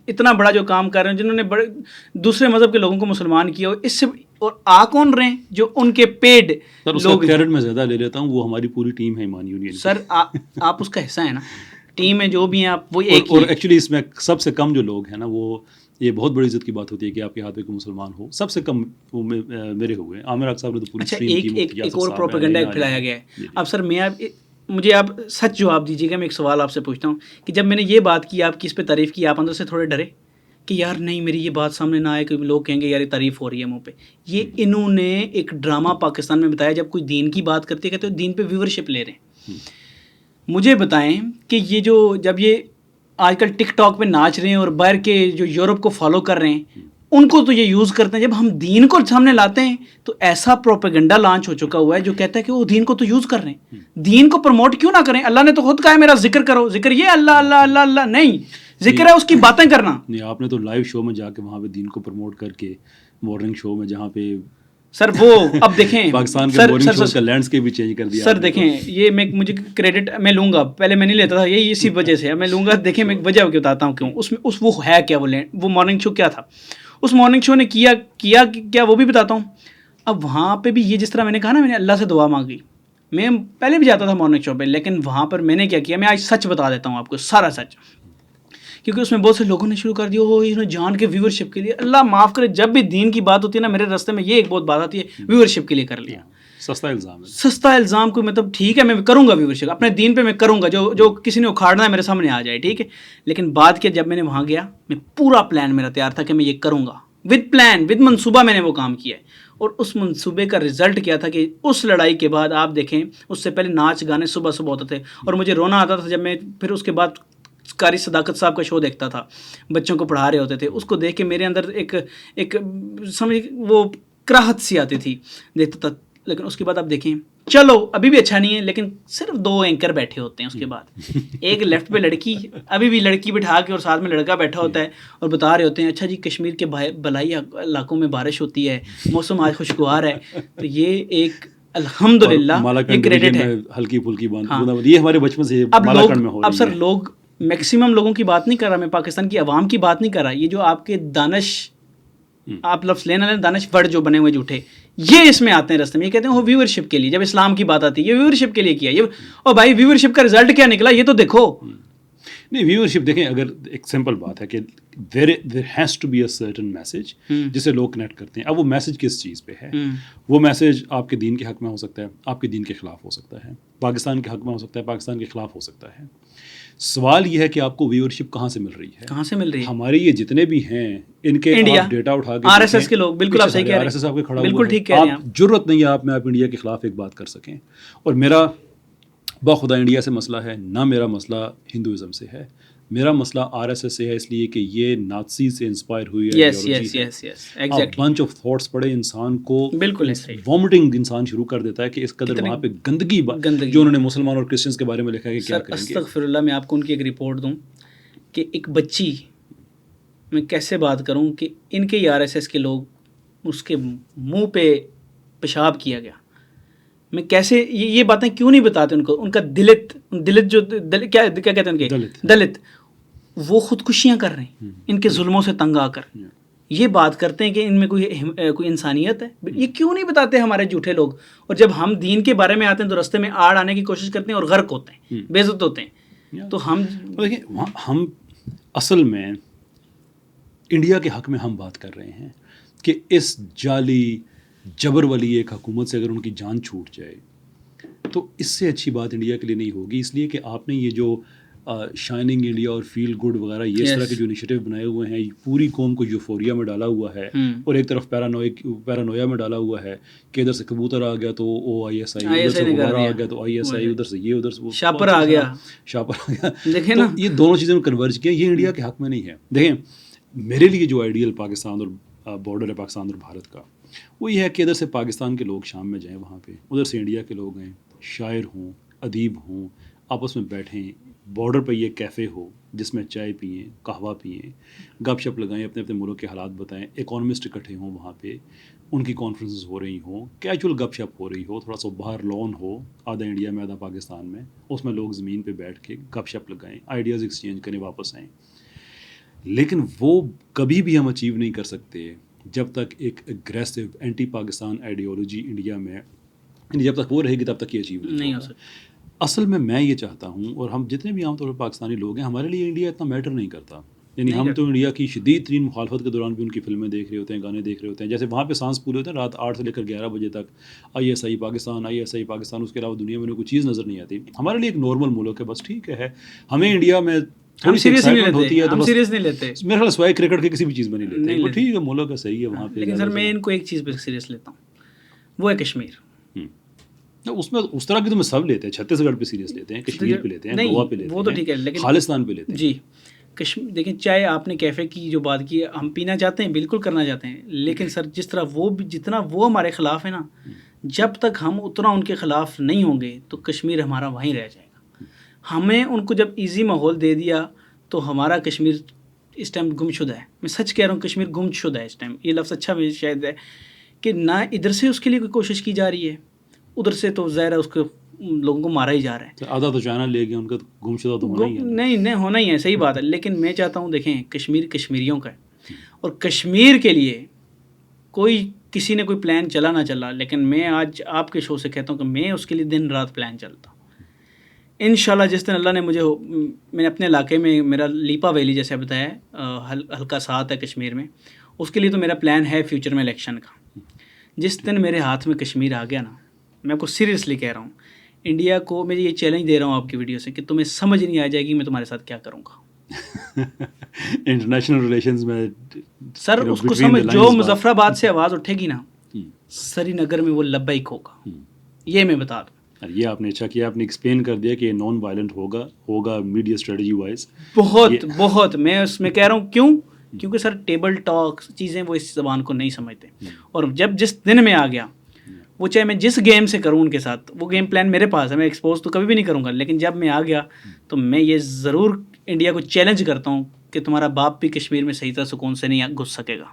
اتنا بڑا جو کام کر رہے ہیں, جنہوں نے بڑے دوسرے مذہب کے لوگوں کو مسلمان کیا ہو, اس سے اور آ کون رہے ہیں جو ان کے پیڈ لوگ. کریڈٹ میں زیادہ لے لیتا ہوں, وہ ہماری پوری ٹیم ہے ایمان یونین. سر آپ اس کا حصہ ہیں نا, ٹیم میں جو بھی ہیں آپ وہ ایک. اور ایکچولی اس میں سب سے کم جو لوگ ہیں نا, وہ یہ بہت بڑی عزت کی بات ہوتی ہے کہ آپ کے ہاتھ میں کوئی مسلمان ہو. سب سے کم وہ میرے ہوئے عامر حق صاحب نے تو پوری اسٹریم کی. ایک اور پروپیگنڈا پھیلایا گیا ہے. اب سر میں مجھے آپ سچ جواب دیجیے گا. میں ایک سوال آپ سے پوچھتا ہوں کہ جب میں نے یہ بات کی, آپ کی اس پہ تعریف کی, آپ اندر سے تھوڑے ڈرے کہ یار نہیں میری یہ بات سامنے نہ آئے کہ لوگ کہیں گے یار یہ تعریف ہو رہی ہے منہ پہ. یہ انہوں نے ایک ڈرامہ پاکستان میں بتایا, جب کوئی دین کی بات کرتی ہے کہتے ہیں دین پہ ویورشپ لے رہے ہیں. مجھے بتائیں کہ یہ جب یہ آج کل ٹک ٹاک پہ ناچ رہے ہیں اور باہر کے جو یورپ کو فالو کر رہے ہیں, ان کو تو یہ یوز کرتے ہیں. جب ہم دین کو سامنے لاتے ہیں تو ایسا پروپیگنڈا لانچ ہو چکا ہوا ہے جو کہتا ہے کہ وہ دین کو تو یوز کر رہے ہیں. دین کو پروموٹ کیوں نہ کریں؟ اللہ نے تو خود کہا ہے میرا ذکر کرو. ذکر یہ اللہ اللہ اللہ اللہ نہیں, ذکر ہے اس کی باتیں کرنا. نہیں, آپ نے تو لائیو شو میں جا کے وہاں پہ دین کو پروموٹ کر کے, مارننگ شو میں جہاں پہ سر وہ اب دیکھیں پاکستان کے مورننگ شوز کا لینڈسکیپ بھی چینج کر دیا سر. دیکھیں یہ مجھے کریڈٹ میں لوں گا, پہلے میں نہیں لیتا تھا, یہ اسی وجہ سے میں لوں گا. دیکھیں میں وجہ بتاتا ہوں کیوں. اس وہ ہے کیا, وہ مارننگ شو کیا تھا, اس مارننگ شو نے کیا وہ بھی بتاتا ہوں. اب وہاں پہ بھی یہ جس طرح میں نے کہا نا, میں نے اللہ سے دعا مانگی. میں پہلے بھی جاتا تھا مارننگ شو پہ, لیکن وہاں پر میں نے کیا کیا, میں آج سچ بتا دیتا ہوں آپ کو, سارا سچ. کیونکہ اس میں بہت سے لوگوں نے شروع کر دیا انہوں نے جان کے ویورشپ کے لیے, اللہ معاف کرے, جب بھی دین کی بات ہوتی ہے نا میرے راستے میں یہ ایک بہت بات آتی ہے, ویورشپ کے لیے کر لیا. سستا الزام کوئی مطلب ٹھیک ہے میں کروں گا ویورشپ اپنے دین پہ, میں کروں گا جو کسی نے اکھاڑنا ہے میرے سامنے آ جائے, ٹھیک ہے. لیکن بات کیا, جب میں نے وہاں گیا, میں پورا پلان میرا تیار تھا کہ میں یہ کروں گا, ود پلان ود منصوبہ میں نے وہ کام کیا ہے. اور اس منصوبے کا رزلٹ کیا تھا کہ اس لڑائی کے بعد آپ دیکھیں, اس سے پہلے ناچ گانے صبح ہوتے تھے, اور مجھے رونا آتا تھا جب میں پھر اس کے بعد قاری صداقت صاحب کا شو دیکھتا تھا, بچوں کو پڑھا رہے ہوتے تھے, اس کو دیکھ کے میرے اندر ایک سمجھ وہ کراہت سی آتی تھی, دیکھتا تھا. لیکن اس کے بعد آپ دیکھیں, چلو ابھی بھی اچھا نہیں ہے, لیکن صرف 2 اینکر بیٹھے ہوتے ہیں. اس کے بعد ایک لیفٹ پہ لڑکی, ابھی بھی لڑکی بٹھا کے اور ساتھ میں لڑکا بیٹھا ہوتا ہے اور بتا رہے ہوتے ہیں اچھا جی کشمیر کے بلائی علاقوں میں بارش ہوتی ہے, موسم آج خوشگوار ہے. تو یہ ایک الحمدللہ یہ کریڈٹ ہے, ہلکی پھلکی بات, یہ ہمارے بچپن سے مالاکنڈ میں ہو رہی ہے. اب سر لوگ میکسیمم لوگوں کی بات نہیں کر رہا میں, پاکستان کی عوام کی بات نہیں کر رہا, یہ جو آپ کے دانش, آپ لفظ لینا لیں, دانش ورڈ جو بنے ہوئے جھوٹے, یہ اس میں آتے ہیں رستے میں. یہ کہتے ہیں وہ ویورشپ کے لیے, جب اسلام کی بات آتی ہے یہ ویورشپ کے لیے کیا, یہ اور بھائی ویورشپ کا رزلٹ کیا نکلا یہ تو دیکھو. نہیں ویورشپ دیکھیں, اگر ایک سمپل بات ہے کہ there has to be a certain message جسے لوگ کنیکٹ کرتے ہیں. اب وہ میسج کس چیز پہ ہے؟ وہ میسج آپ کے دین کے حق میں ہو سکتا ہے, آپ کے دین کے خلاف ہو سکتا ہے, پاکستان کے حق میں ہو سکتا ہے, پاکستان کے خلاف ہو سکتا ہے. سوال یہ ہے کہ آپ کو ویورشپ کہاں سے مل رہی ہے, کہاں سے مل رہی ہے. ہمارے یہ جتنے بھی ہیں ان کے ڈیٹا اٹھا کے, آر ایس ایس کے لوگ, بالکل آپ صحیح کہہ رہے ہیں, آپ کے کھڑا بالکل ٹھیک کہہ رہے ہیں. ضرورت نہیں ہے آپ میں آپ انڈیا کے خلاف ایک بات کر سکیں. اور میرا بخدا انڈیا سے مسئلہ ہے نہ, میرا مسئلہ ہندوازم سے ہے, میرا مسئلہ آر ایس ایس سے ہے, اس لیے کہ یہ نازی سے انسپائر ہوئی ہے. بنچ آف تھاٹس پڑے انسان کو بالکل وامٹنگ انسان شروع کر دیتا ہے کہ اس قدر وہاں پہ گندگی جو انہوں نے مسلمان اور کرسچنس کے بارے میں لکھا ہے کہ کیا کریں گے. استغفر اللہ, میں آپ کو ان کی ایک رپورٹ دوں کہ ایک بچی, میں کیسے بات کروں کہ ان کے آر ایس ایس کے لوگ, اس کے منہ پہ پیشاب کیا گیا. میں کیسے یہ باتیں کیوں نہیں بتاتے ان کو, ان کا دلت جو کیا کہتے ہیں ان کے دلت, وہ خودکشیاں کر رہے ہیں ان کے ظلموں سے تنگ آ کر. یہ بات کرتے ہیں کہ ان میں کوئی انسانیت ہے, یہ کیوں نہیں بتاتے ہمارے جھوٹے لوگ. اور جب ہم دین کے بارے میں آتے ہیں تو رستے میں آڑ آنے کی کوشش کرتے ہیں اور غرق ہوتے ہیں, بے عزت ہوتے ہیں. تو ہم اصل میں انڈیا کے حق میں ہم بات کر رہے ہیں کہ اس جعلی جبر والی ایک حکومت سے اگر ان کی جان چھوٹ جائے تو اس سے اچھی بات انڈیا کے لیے نہیں ہوگی. اس لیے کہ آپ نے یہ جو شائننگ انڈیا اور فیل گڈ وغیرہ یہ اس طرح کے جو انیشیٹو بنائے ہوئے ہیں, پوری قوم کو یوفوریا میں ڈالا ہوا ہے, اور ایک طرف پیرانویا میں ڈالا ہوا ہے کہ ادھر سے کبوتر آ گیا تو او آئی ایس آئی, ادھر سے غبارہ آ گیا تو آئی ایس آئی, ادھر سے یہ, ادھر سے وہ شاپر آ گیا. دیکھیں نا, یہ دونوں چیزیں کنورج کیا, یہ انڈیا کے حق میں نہیں ہے. دیکھیں میرے لیے جو آئیڈیل پاکستان اور بارڈر ہے پاکستان اور بھارت کا, وہ یہ ہے کہ ادھر سے پاکستان کے لوگ شام میں جائیں وہاں پہ, ادھر سے انڈیا کے لوگ ہیں, شاعر ہوں, ادیب ہوں, آپس میں بیٹھیں, بارڈر پہ یہ کیفے ہو جس میں چائے پئیں, قہوہ پئیں, گپ شپ لگائیں, اپنے اپنے ملک کے حالات بتائیں, اکانومسٹ اکٹھے ہوں وہاں پہ, ان کی کانفرنسز ہو رہی ہوں, کیجول گپ شپ ہو رہی ہو, تھوڑا سا باہر لون ہو, آدھا انڈیا میں آدھا پاکستان میں, اس میں لوگ زمین پہ بیٹھ کے گپ شپ لگائیں, آئیڈیاز ایکسچینج کریں, واپس آئیں. لیکن وہ کبھی بھی ہم اچیو نہیں کر سکتے جب تک ایک aggressive anti Pakistan ideology India میں, جب تک وہ رہے گی تب تک یہ اچیو نہیں ہو سکتا. اصل میں یہ چاہتا ہوں, اور ہم جتنے بھی عام طور پر پاکستانی لوگ ہیں, ہمارے لیے انڈیا اتنا میٹر نہیں کرتا. یعنی ہم تو انڈیا کی شدید ترین مخالفت کے دوران بھی ان کی فلمیں دیکھ رہے ہوتے ہیں, گانے دیکھ رہے ہوتے ہیں. جیسے وہاں پہ سانس پورے ہوتے ہیں رات 8 سے لے کر 11 بجے تک, I S I Pakistan, I S I Pakistan, اس کے علاوہ دنیا میں کوئی چیز نظر نہیں آتی. ہمارے لیے ایک نارمل ملک ہے, بس ٹھیک ہے. ہمیں انڈیا میں تھوڑی سی ایکسائٹمنٹ ہوتی ہے, تو سیریس نہیں لیتے. میرے خیال سوائے کرکٹ کے کسی بھی چیز میں نہیں لیتے. وہ ٹھیک ہے, ملک ہے, صحیح ہے وہاں پہ. لیکن سر میں ان کو ایک چیز پہ سیریس لیتا ہوں, وہ ہے کشمیر. اس میں اس طرح کی تو میں سب لیتے ہیں, چھتیس گڑھ پہ سیریس لیتے ہیں, کشمیر پہ لیتے ہیں, گوا پہ لیتے ہیں, وہ تو ٹھیک ہے, لیکن خالصتان پہ لیتے ہیں. جی دیکھیں, چائے آپ نے کیفے کی جو بات کی, ہم پینا چاہتے ہیں, بالکل کرنا چاہتے ہیں, لیکن سر جس طرح وہ جتنا وہ ہمارے خلاف ہے نا, جب تک ہم اتنا ان کے خلاف نہیں ہوں گے تو کشمیر ہمارا وہیں رہ جائے گا. ہمیں ان کو جب ایزی ماحول دے دیا تو ہمارا کشمیر اس ٹائم گم شدہ ہے. میں سچ کہہ رہا ہوں, کشمیر گم شدہ ہے اس ٹائم. یہ لفظ اچھا بھی شاید ہے کہ نہ ادھر سے اس کے لیے کوئی کوشش کی جا رہی ہے, ادھر سے تو ظاہر ہے اس کو لوگوں کو مارا ہی جا رہا ہے. آدھا تو چائنا لے گیا, ان کا گم شدہ تو ہونا ہی ہے. نہیں ہونا ہی ہے, صحیح بات ہے. لیکن میں چاہتا ہوں دیکھیں کشمیر کشمیریوں کا ہے, اور کشمیر کے لیے کوئی کسی نے کوئی پلان چلا نہ چلا, لیکن میں آج آپ کے شو سے کہتا ہوں کہ میں اس کے لیے دن رات پلان چلتا ہوں. انشاءاللہ جس دن اللہ نے مجھے, میں نے اپنے علاقے میں میرا لیپا ویلی جیسے بتایا ہلکا ساتھ ہے کشمیر میں, اس کے لیے تو میرا پلان ہے فیوچر میں الیکشن کا. جس دن میرے ہاتھ میں کشمیر آ گیا نا, میں آپ کو سیریسلی کہہ رہا ہوں, انڈیا کو میں یہ چیلنج دے رہا ہوں آپ کی ویڈیو سے کہ تمہیں سمجھ نہیں آ جائے گی میں تمہارے ساتھ کیا کروں گا. انٹرنیشنل ریلیشنز میں سر اس کو سمجھ, جو مظفر آباد سے آواز اٹھے گی نا, سری نگر میں وہ لبیک ہوگا, یہ میں بتا دوں. یہ آپ نے اچھا کیا, آپ نے ایکسپلین کر دیا کہ نان وائلنٹ ہوگا میڈیا اسٹریٹجی وائز. بہت میں اس میں کہہ رہا ہوں کیوں, کیونکہ سر ٹیبل ٹاک چیزیں وہ اس زبان کو نہیں سمجھتے. اور جب جس دن میں آ گیا, وہ چاہے میں جس گیم سے کروں ان کے ساتھ, وہ گیم پلان میرے پاس ہے, میں ایکسپوز تو کبھی بھی نہیں کروں گا, لیکن جب میں آ گیا تو میں یہ ضرور انڈیا کو چیلنج کرتا ہوں کہ تمہارا باپ بھی کشمیر میں صحیح طرح سکون سے نہیں گھس سکے گا.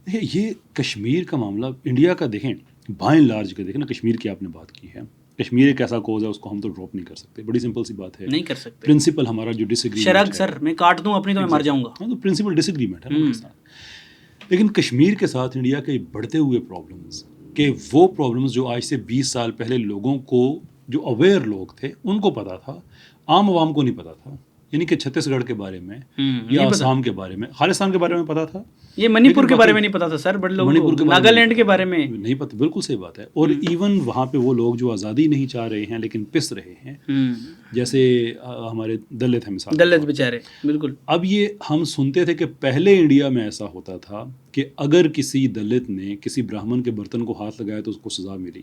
دیکھیں یہ کشمیر کا معاملہ انڈیا کا, دیکھیں بائیں لارج کا, دیکھیں نا کشمیر کی آپ نے بات کی ہے, کشمیر ایک ایسا کوز ہے اس کو ہم تو ڈراپ نہیں کر سکتے, بڑی سمپل سی بات ہے, نہیں کر سکتے. پرنسپل ہمارا جو ڈس ایگریمنٹ شرک سر میں کاٹ دوں اپنی تو میں مر جاؤں گا, تو پرنسپل ڈس ایگریمنٹ ہے ان کے ساتھ. لیکن کشمیر کے ساتھ انڈیا کے بڑھتے ہوئے پرابلمز, کہ وہ پرابلمز جو آج سے 20 سال پہلے لوگوں کو, جو اویئر لوگ تھے ان کو پتا تھا, عام عوام کو نہیں پتا تھا. یعنی کہ چھتیس گڑھ کے بارے میں یا آسام کے بارے میں, خالستان کے بارے میں پتا تھا, یہ منی پور کے بارے میں نہیں پتا تھا سر, بڑے لوگوں کو ناگا لینڈ کے بارے میں نہیں پتا. بالکل صحیح بات ہے. اور ایون وہاں پہ وہ لوگ جو آزادی نہیں چاہ رہے ہیں لیکن پس رہے ہیں, جیسے ہمارے دلت ہیں مثال, دلت بیچارے, بالکل. اب یہ ہم سنتے تھے کہ پہلے انڈیا میں ایسا ہوتا تھا کہ اگر کسی دلت نے کسی برہمن کے برتن کو ہاتھ لگایا تو اس کو سزا ملی.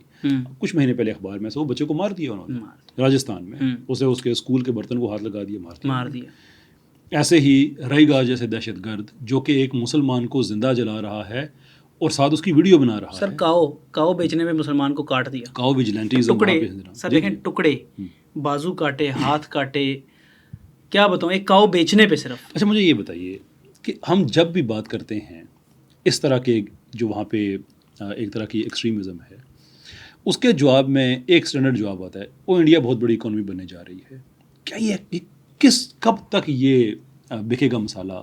کچھ مہینے پہلے اخبار میں سے وہ بچے کو مار دیا انہوں نے راجستھان میں, اسے اس کے اسکول کے برتن کو ہاتھ لگا دیا, مار دیا. ایسے ہی ریگا جیسے دہشت گرد جو کہ ایک مسلمان کو زندہ جلا رہا ہے اور ساتھ اس کی ویڈیو بنا رہا ہے. سر کاؤ بیچنے میں مسلمان کو کاٹ دیا, کاؤ ویجیلنٹیزم, ٹکڑے سر دیکھیں, ٹکڑے, بازو کاٹے, ہاتھ کاٹے, کیا بتاؤں ایک کاؤ بیچنے پہ صرف. اچھا مجھے یہ بتائیے کہ ہم جب بھی بات کرتے ہیں اس طرح کے جو وہاں پہ ایک طرح کی ایکسٹریمزم ہے, اس کے جواب میں ایک اسٹینڈرڈ جواب آتا ہے, وہ انڈیا بہت بڑی اکانومی بننے جا رہی ہے. کیا یہ کب تک یہ بکے گا مسالہ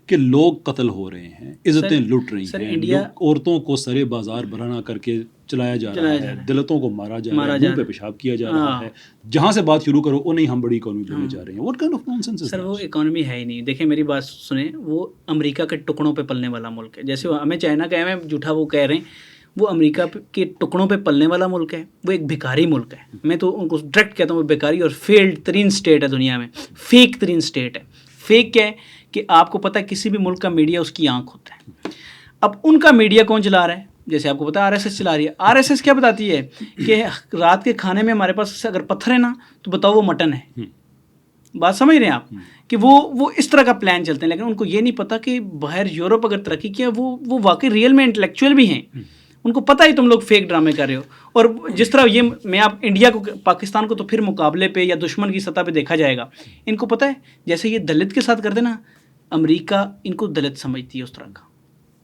کہ لوگ قتل ہو رہے ہیں, عزتیں لٹ رہی ہیں, عورتوں کو سرے بازار برہنہ کر کے چلایا جا رہا ہے, دلتوں کو مارا جا رہا ہے, منہ پہ پیشاب کیا جا رہا ہے. جہاں سے بات شروع کرو, نہیں ہم بڑی اکانومی بننے جا رہے ہیں. What kind of nonsense is سر وہ اکانومی ہے ہی نہیں. دیکھیں میری بات سنیں, وہ امریکہ کے ٹکڑوں پہ پلنے والا ملک ہے. جیسے ہمیں چائنا کا ہے, جھوٹا وہ کہہ رہے ہیں, وہ امریکہ کے ٹکڑوں پہ پلنے والا ملک ہے. وہ ایک بھکاری ملک ہے. میں تو ان کو ڈائریکٹ کہتا ہوں وہ بھکاری اور فیلڈ ترین اسٹیٹ ہے دنیا میں, فیک ترین اسٹیٹ ہے. فیک کیا ہے کہ آپ کو پتہ ہے کسی بھی ملک کا میڈیا اس کی آنکھ ہوتا ہے. اب ان کا میڈیا کون چلا رہا ہے, جیسے آپ کو پتا ہے RSS چلا رہی ہے. RSS کیا بتاتی ہے کہ رات کے کھانے میں ہمارے پاس اگر پتھر ہے نا تو بتاؤ وہ مٹن ہے. بات سمجھ رہے ہیں آپ کہ وہ اس طرح کا پلان چلتے ہیں. لیکن ان کو یہ نہیں پتا کہ باہر یورپ اگر ترقی کیا وہ واقعی ریئل میں انٹلیکچوئل بھی ہیں. ان کو پتہ ہی تم لوگ فیک ڈرامے کر رہے ہو. اور جس طرح یہ میں آپ انڈیا کو, پاکستان کو تو پھر مقابلے پہ یا دشمن کی سطح پہ دیکھا جائے گا. ان کو پتہ ہے جیسے یہ دلت کے ساتھ کرتے نا, امریکہ ان کو دلت سمجھتی ہے اس طرح کا,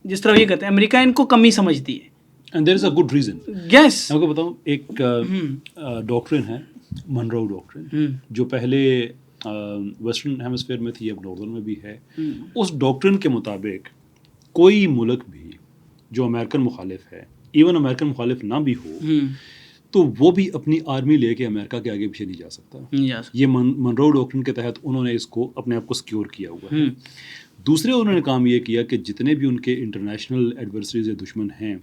جس طرح یہ کرتے ہیں امریکہ ان کو کمی سمجھتی ہے. And there is a good reason. Yes, آپ کو بتاؤں ایک ڈاکٹرن ہے, منرو ڈاکٹرن, جو پہلے ویسٹرن ہیمسفیئر میں تھی, اب ناردرن میں بھی ہے. اس ڈاکٹرن کے مطابق کوئی ملک بھی جو امریکن مخالف ہے, ایون امریکن مخالف نہ بھی ہو, تو وہ بھی اپنی آرمی لے کے امریکہ کے آگے پیچھے نہیں جا سکتا. یہ منرو ڈاکٹرن کے تحت انہوں نے اس کو اپنے آپ کو سیکیور کیا ہوا ہے. دوسرے انہوں نے کام یہ کیا کہ جتنے بھی ان کے انٹرنیشنل ایڈورسریز یا دشمن ہیں,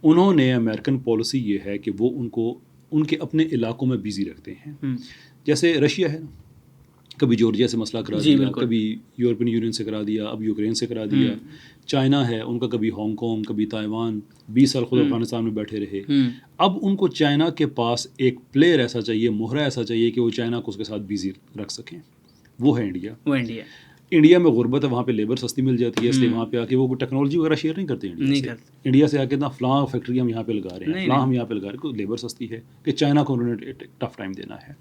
انہوں نے امریکن پالیسی یہ ہے کہ وہ ان کے اپنے علاقوں میں بیزی رکھتے ہیں. جیسے رشیا ہے, کبھی جورجیا سے مسئلہ کرا دیا, کبھی یورپین یونین سے کرا دیا, اب یوکرین سے کرا دیا. چائنا ہے, ان کا کبھی ہانگ کانگ, کبھی تائیوان, 20 سال خود افغانستان میں بیٹھے رہے. اب ان کو چائنا کے پاس ایک پلیئر ایسا چاہیے, مہرا ایسا چاہیے کہ وہ چائنا کو اس کے ساتھ بیزی رکھ سکیں. وہ ہے انڈیا. انڈیا میں غربت ہے, وہاں پہ لیبر سستی مل جاتی ہے, اس لیے وہاں پہ آ کے وہ ٹیکنالوجی وغیرہ شیئر نہیں کرتے. انڈیا سے آ کے نا فلاں فیکٹری ہم یہاں پہ لگا رہے ہیں, فلاں ہم یہاں پہ لگا رہے ہیں, لیبر سستی ہے کہ چائنا کو انہوں نے ٹف ٹائم دینا ہے.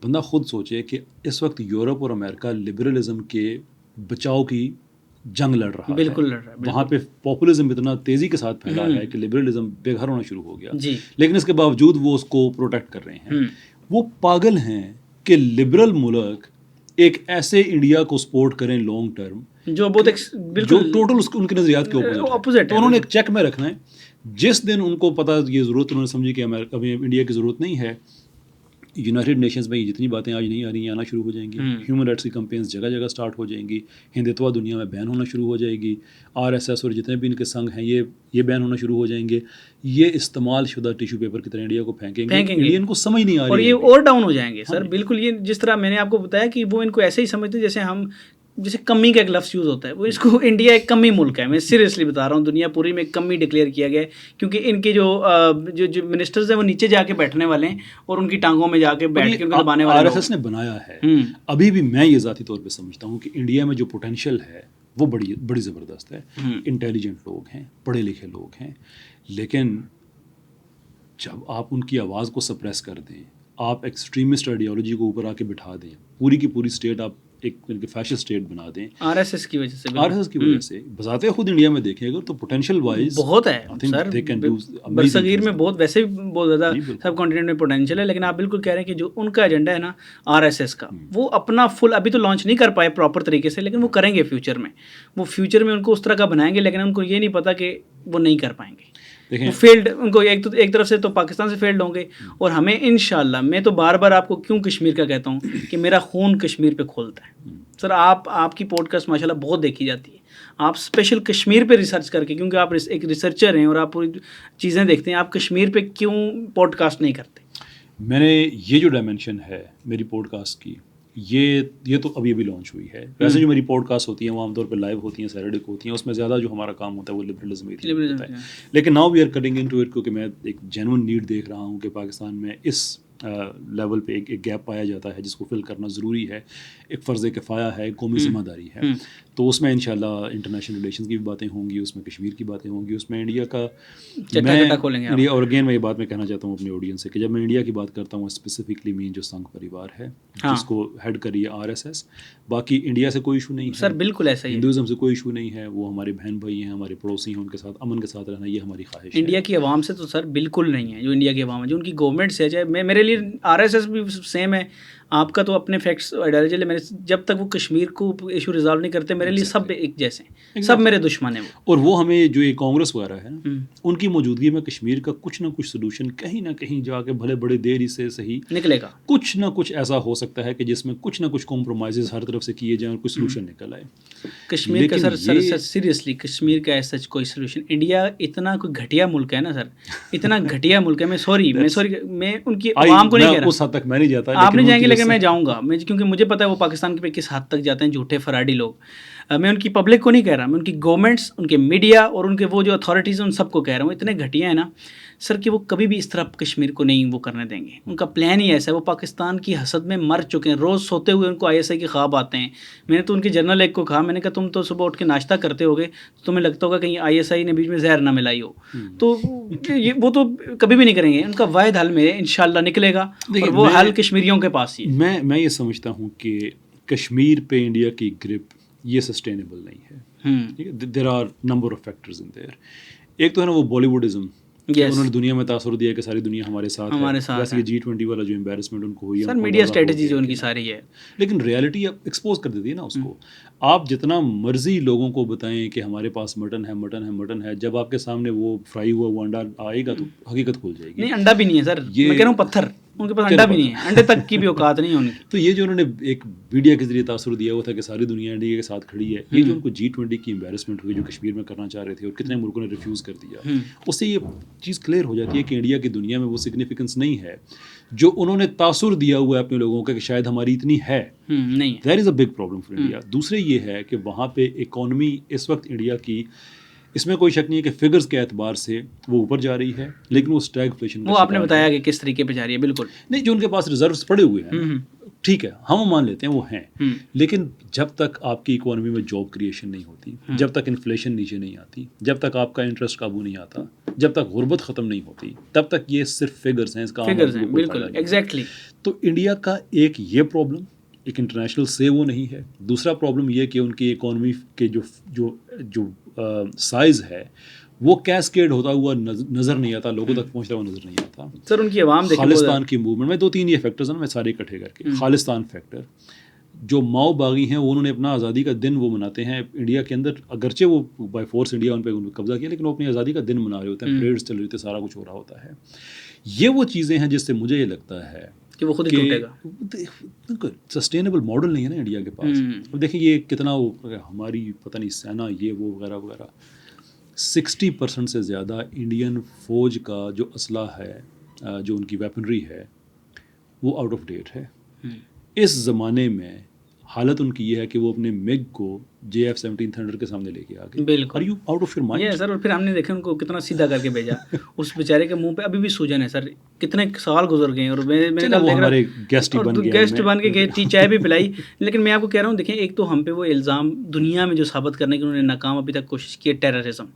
بندہ خود سوچے کہ اس وقت یورپ اور امریکہ لبرلزم کے بچاؤ کی جنگ لڑ رہا ہے, بالکل لڑ رہا ہے, وہاں پہ پاپولزم اتنا تیزی کے ساتھ پھیلا ہے کہ لبرلزم بے گھر ہونا شروع ہو گیا, جی, لیکن اس کے باوجود وہ اس کو پروٹیکٹ کر رہے ہیں. وہ پاگل ہیں کہ لبرل ملک ایک ایسے انڈیا کو سپورٹ کریں لانگ ٹرم جو بہت جو ٹوٹل ان کے نظریات کے اپوزٹ ہے. تو انہوں نے ایک چیک میں رکھنا ہے. جس دن ان کو پتا یہ ضرورت, انہوں نے سمجھی کہ ابھی انڈیا کی ضرورت نہیں ہے, یونائٹڈ نیشنز میں جتنی باتیں آج نہیں آ رہی ہیں آنا شروع ہو جائیں گی. ہیومن رائٹس کی کمپینز جگہ جگہ سٹارٹ ہو جائیں گی. ہندتوا دنیا میں بین ہونا شروع ہو جائے گی. RSS اور جتنے بھی ان کے سنگ ہیں یہ بین ہونا شروع ہو جائیں گے. یہ استعمال شدہ ٹیشو پیپر کی طرح انڈیا کو پھینکیں گے. انڈین کو سمجھ نہیں آ رہی اور یہ اور ڈاؤن ہو جائیں گے سر. بالکل, یہ جس طرح میں نے آپ کو بتایا کہ وہ ان کو ایسے ہی سمجھتے ہیں جیسے کمی کا ایک لفظ یوز ہوتا ہے, وہ اس کو انڈیا ایک کمی ملک ہے. میں سیریسلی بتا رہا ہوں, دنیا پوری میں ایک کمی ڈکلیئر کیا گیا ہے کیونکہ ان کے جو منسٹرز ہیں وہ نیچے جا کے بیٹھنے والے ہیں اور ان کی ٹانگوں میں جا کے بیٹھ کے ان کو دبانے والے. RSS نے بنایا ہے. ابھی بھی میں یہ ذاتی طور پہ سمجھتا ہوں کہ انڈیا میں جو پوٹینشیل ہے وہ بڑی زبردست ہے. انٹیلیجنٹ لوگ ہیں, پڑھے لکھے لوگ ہیں, لیکن جب آپ ان کی آواز کو سپریس کر دیں, آپ ایکسٹریمسٹ آئیڈیالوجی کو اوپر آ کے بٹھا دیں, پوری کی پوری اسٹیٹ آپ ایک فیشل اسٹیٹ بنا دیں RSS کی وجہ سے بذات خود انڈیا میں دیکھیں اگر تو پوٹینشیل وائز بہت ہے سر. برصغیر میں ویسے بھی بہت زیادہ سب کانٹیننٹ میں پوٹینشیل ہے, لیکن آپ بالکل کہہ رہے ہیں کہ جو ان کا ایجنڈا ہے نا RSS کا, وہ اپنا فل ابھی تو لانچ نہیں کر پائے پراپر طریقے سے, لیکن وہ کریں گے فیوچر میں. وہ فیوچر میں ان کو اس طرح کا بنائیں گے, لیکن ان کو یہ نہیں پتا کہ وہ نہیں کر پائیں گے. وہ فیلڈ, ان کو ایک طرف سے تو پاکستان سے فیلڈ ہوں گے, اور ہمیں انشاءاللہ, میں تو بار بار آپ کو کیوں کشمیر کا کہتا ہوں کہ میرا خون کشمیر پہ کھولتا ہے. سر آپ کی پوڈ کاسٹ ماشاءاللہ بہت دیکھی جاتی ہے. آپ اسپیشل کشمیر پہ ریسرچ کر کے, کیونکہ آپ ایک ریسرچر ہیں اور آپ پوری چیزیں دیکھتے ہیں, آپ کشمیر پہ کیوں پوڈ کاسٹ نہیں کرتے؟ میں نے یہ جو ڈائمینشن ہے میری پوڈ کاسٹ کی, یہ تو ابھی لانچ ہوئی ہے. ویسے جو میری پوڈ کاسٹ ہوتی ہیں وہ عام طور پہ لائیو ہوتی ہیں, سیٹرڈے کو ہوتی ہیں. اس میں زیادہ جو ہمارا کام ہوتا ہے وہ لبرلزم ہوتا ہے. لیکن now we are cutting into it, کیونکہ میں ایک جینوئن نیڈ دیکھ رہا ہوں کہ پاکستان میں اس لیول پہ ایک گیپ پایا جاتا ہے جس کو فل کرنا ضروری ہے. ایک فرض کفایہ ہے, ایک قومی ذمہ داری ہے. تو اس میں انشاءاللہ انٹرنیشنل ریلیشنز کی بھی باتیں ہوں گی, اس میں کشمیر کی باتیں ہوں گی, اس میں انڈیا کا اور اگین میں یہ بات میں کہنا چاہتا ہوں اپنے آڈینس سے کہ جب میں انڈیا کی بات کرتا ہوں اسپیسیفکلی مین جو سنگھ پریوار ہے جس کو ہیڈ کری ہے RSS. باقی انڈیا سے کوئی ایشو نہیں ہے سر, بالکل ایسا ہی. ہندوازم سے کوئی ایشو نہیں ہے, وہ ہمارے بہن بھائی ہیں, ہمارے پڑوسی ہیں, ان کے ساتھ امن کے ساتھ رہنا یہ ہماری خواہش ہے. انڈیا کی عوام سے تو سر بالکل نہیں ہے. جو انڈیا کی عوام ہے, جو ان کی گورنمنٹ سے ہے, میرے لیے RSS بھی سیم ہے. آپ کا تو اپنے فیکٹس آئیڈیالوجی, میں جب تک وہ کشمیر کو ایشو ریزالو نہیں کرتے, میرے لیے سب ایک جیسے ہیں, سب میرے دشمن ہیں. اور وہ ہمیں جو یہ کانگریس وغیرہ ہے ان کی موجودگی میں کشمیر کا کچھ نہ کچھ سلوشن کہیں نہ کہیں جا کے بھلے بڑے دیر سے صحیح نکلے گا. کچھ نہ کچھ ایسا ہو سکتا ہے کہ جس میں کچھ نہ کچھ کمپرومائزز ہر طرف سے کیے جائیں اور کچھ سلوشن نکل آئے. کشمیر کا سر سیریسلی کشمیر کا ایسا کوئی سلوشن, انڈیا اتنا کوئی گھٹیا ملک ہے نا سر, اتنا گھٹیا ملک ہے. میں سوری میں ان کی عوام کو نہیں کہہ رہا, اس حد تک میں نہیں جاتا, آپ نہیں جائیں گے لیکن میں جاؤں گا, کیونکہ مجھے پتا ہے وہ پاکستان پہ کس حد تک جاتے ہیں جھوٹے فراڈی لوگ. میں ان کی پبلک کو نہیں کہہ رہا, میں ان کی گورنمنٹس, ان کے میڈیا اور ان کے وہ جو اتھارٹیز ہیں ان سب کو کہہ رہا ہوں. اتنے گھٹیا ہیں نا سر کہ وہ کبھی بھی اس طرح کشمیر کو نہیں وہ کرنے دیں گے. ان کا پلان ہی ایسا ہے, وہ پاکستان کی حسد میں مر چکے ہیں. روز سوتے ہوئے ان کو ISI کے خواب آتے ہیں. میں نے تو ان کے جنرل ایک کو کہا, میں نے کہا تم تو صبح اٹھ کے ناشتہ کرتے ہوگے تو تمہیں لگتا ہوگا کہیں ISI نے بیچ میں زہر نہ ملائی ہو, تو وہ تو کبھی بھی نہیں کریں گے. ان کا واحد حل میں انشاءاللہ نکلے گا, اور وہ حل کشمیریوں کے پاس ہی ہے. میں یہ سمجھتا ہوں کہ کشمیر پہ انڈیا کی گرپ یہ سسٹینیبل نہیں ہے. There are number of factors in there. ایک تو ہے نا وہ بالی ووڈزم, انہوں نے دنیا میں تاثر دیا کہ ساری دنیا ہمارے ساتھ ہے. ویسے یہ G20 والا جو امبیرسمنٹ ان کو ہوئی ہے, سر میڈیا اسٹریٹجی جو ان کی ساری ہے, لیکن ریالٹی اب ایکسپوز کر دیتی ہے نا اس کو. آپ جتنا مرضی لوگوں کو بتائیں کہ ہمارے پاس مٹن ہے, جب آپ کے سامنے وہ فرائی ہوا وہ انڈا آئے گا تو حقیقت کھل جائے گی. نہیں, انڈا بھی نہیں ہے سر, میں کہہ رہا ہوں پتھر, ان کے پاس انڈا بھی نہیں ہے, انڈے تک کی بھی اوقات نہیں ان کی. تو یہ جو انہوں نے ایک میڈیا کے ذریعے تاثر دیا ہوا تھا کہ ساری دنیا انڈیا کے ساتھ کھڑی ہے, یہ جو ان کو G20 کی امبیرسمنٹ ہوئی جو کشمیر میں کرنا چاہ رہے تھے اور کتنے ملکوں نے ریفیوز کر دیا, اس سے یہ چیز کلیئر ہو جاتی ہے کہ انڈیا کی دنیا میں وہ سگنیفیکنس نہیں ہے جو انہوں نے تاثر دیا ہوا ہے اپنے لوگوں کا کہ شاید ہماری اتنی ہے نہیں. There is a big problem for India. دوسرے یہ ہے کہ وہاں پہ اکانومی اس وقت انڈیا کی, اس میں کوئی شک نہیں ہے کہ فگرز کے اعتبار سے وہ اوپر جا رہی ہے, لیکن وہ اسٹیگفلیشن وہ آپ نے بتایا کہ کس طریقے پہ جا رہی ہے. بالکل نہیں, جو ان کے پاس ریزروز پڑے ہوئے ہیں ٹھیک ہے, ہم مان لیتے ہیں وہ ہیں, لیکن جب تک آپ کی اکانومی میں جاب کریشن نہیں ہوتی, جب تک انفلیشن نیچے نہیں آتی, جب تک آپ کا انٹرسٹ قابو نہیں آتا, جب تک غربت ختم نہیں ہوتی, تب تک یہ صرف فگرز ہیں. اس کا فگرز ہیں, بالکل ایگزیکٹلی. تو انڈیا کا ایک یہ پرابلم, ایک انٹرنیشنل سے وہ نہیں ہے. دوسرا پرابلم یہ کہ ان کی اکانومی کے جو سائز ہے وہ کیسکیڈ ہوتا ہوا نظر نہیں آتا, لوگوں تک پہنچتا ہوا نظر نہیں آتا. سر ان کی عوام دیکھیں, خالصتان کی موومنٹ میں 2-3 یہ فیکٹرز ہیں, میں سارے اکٹھے کر کے. خالصتان فیکٹر, جو ماؤ باغی ہیں انہوں نے اپنا آزادی کا دن وہ مناتے ہیں انڈیا کے اندر, اگرچہ وہ بائی فورس انڈیا ان پہ قبضہ کیا, لیکن وہ اپنی آزادی کا دن منا رہے ہوتے ہیں, پریڈز چل رہی ہوتی ہیں, سارا کچھ ہو رہا ہوتا ہے. یہ وہ چیزیں ہیں جس سے مجھے یہ لگتا ہے کہ وہ خود ہی ٹوٹے گا. سسٹینیبل ماڈل نہیں ہے نا انڈیا کے پاس. اب دیکھیں یہ کتنا ہماری پتہ نہیں سینا یہ وہ وغیرہ وغیرہ, 60% سے زیادہ انڈین فوج کا جو اسلحہ ہے, جو ان کی ویپنری ہے, وہ آؤٹ آف ڈیٹ ہے. اس زمانے میں حالت ان کی یہ ہے کہ وہ اپنے میگ کو JF-17 تھنڈر کے سامنے لے کے آ گئے. بالکل, are you out of your mind? یہ سر, اور پھر ہم نے دیکھا ان کو کتنا سیدھا کر کے بھیجا. اس بیچارے کے منہ پہ ابھی بھی سوجن ہے سر, کتنے سال گزر گئے. اور میں ہمارے گیسٹ بن کے گئے, چائے بھی پلائی. لیکن میں آپ کو کہہ رہا ہوں, دیکھیں ایک تو ہم پہ وہ الزام دنیا میں جو ثابت کرنے کی انہوں نے ناکام ابھی تک کوشش کی ہے, ٹیررزم.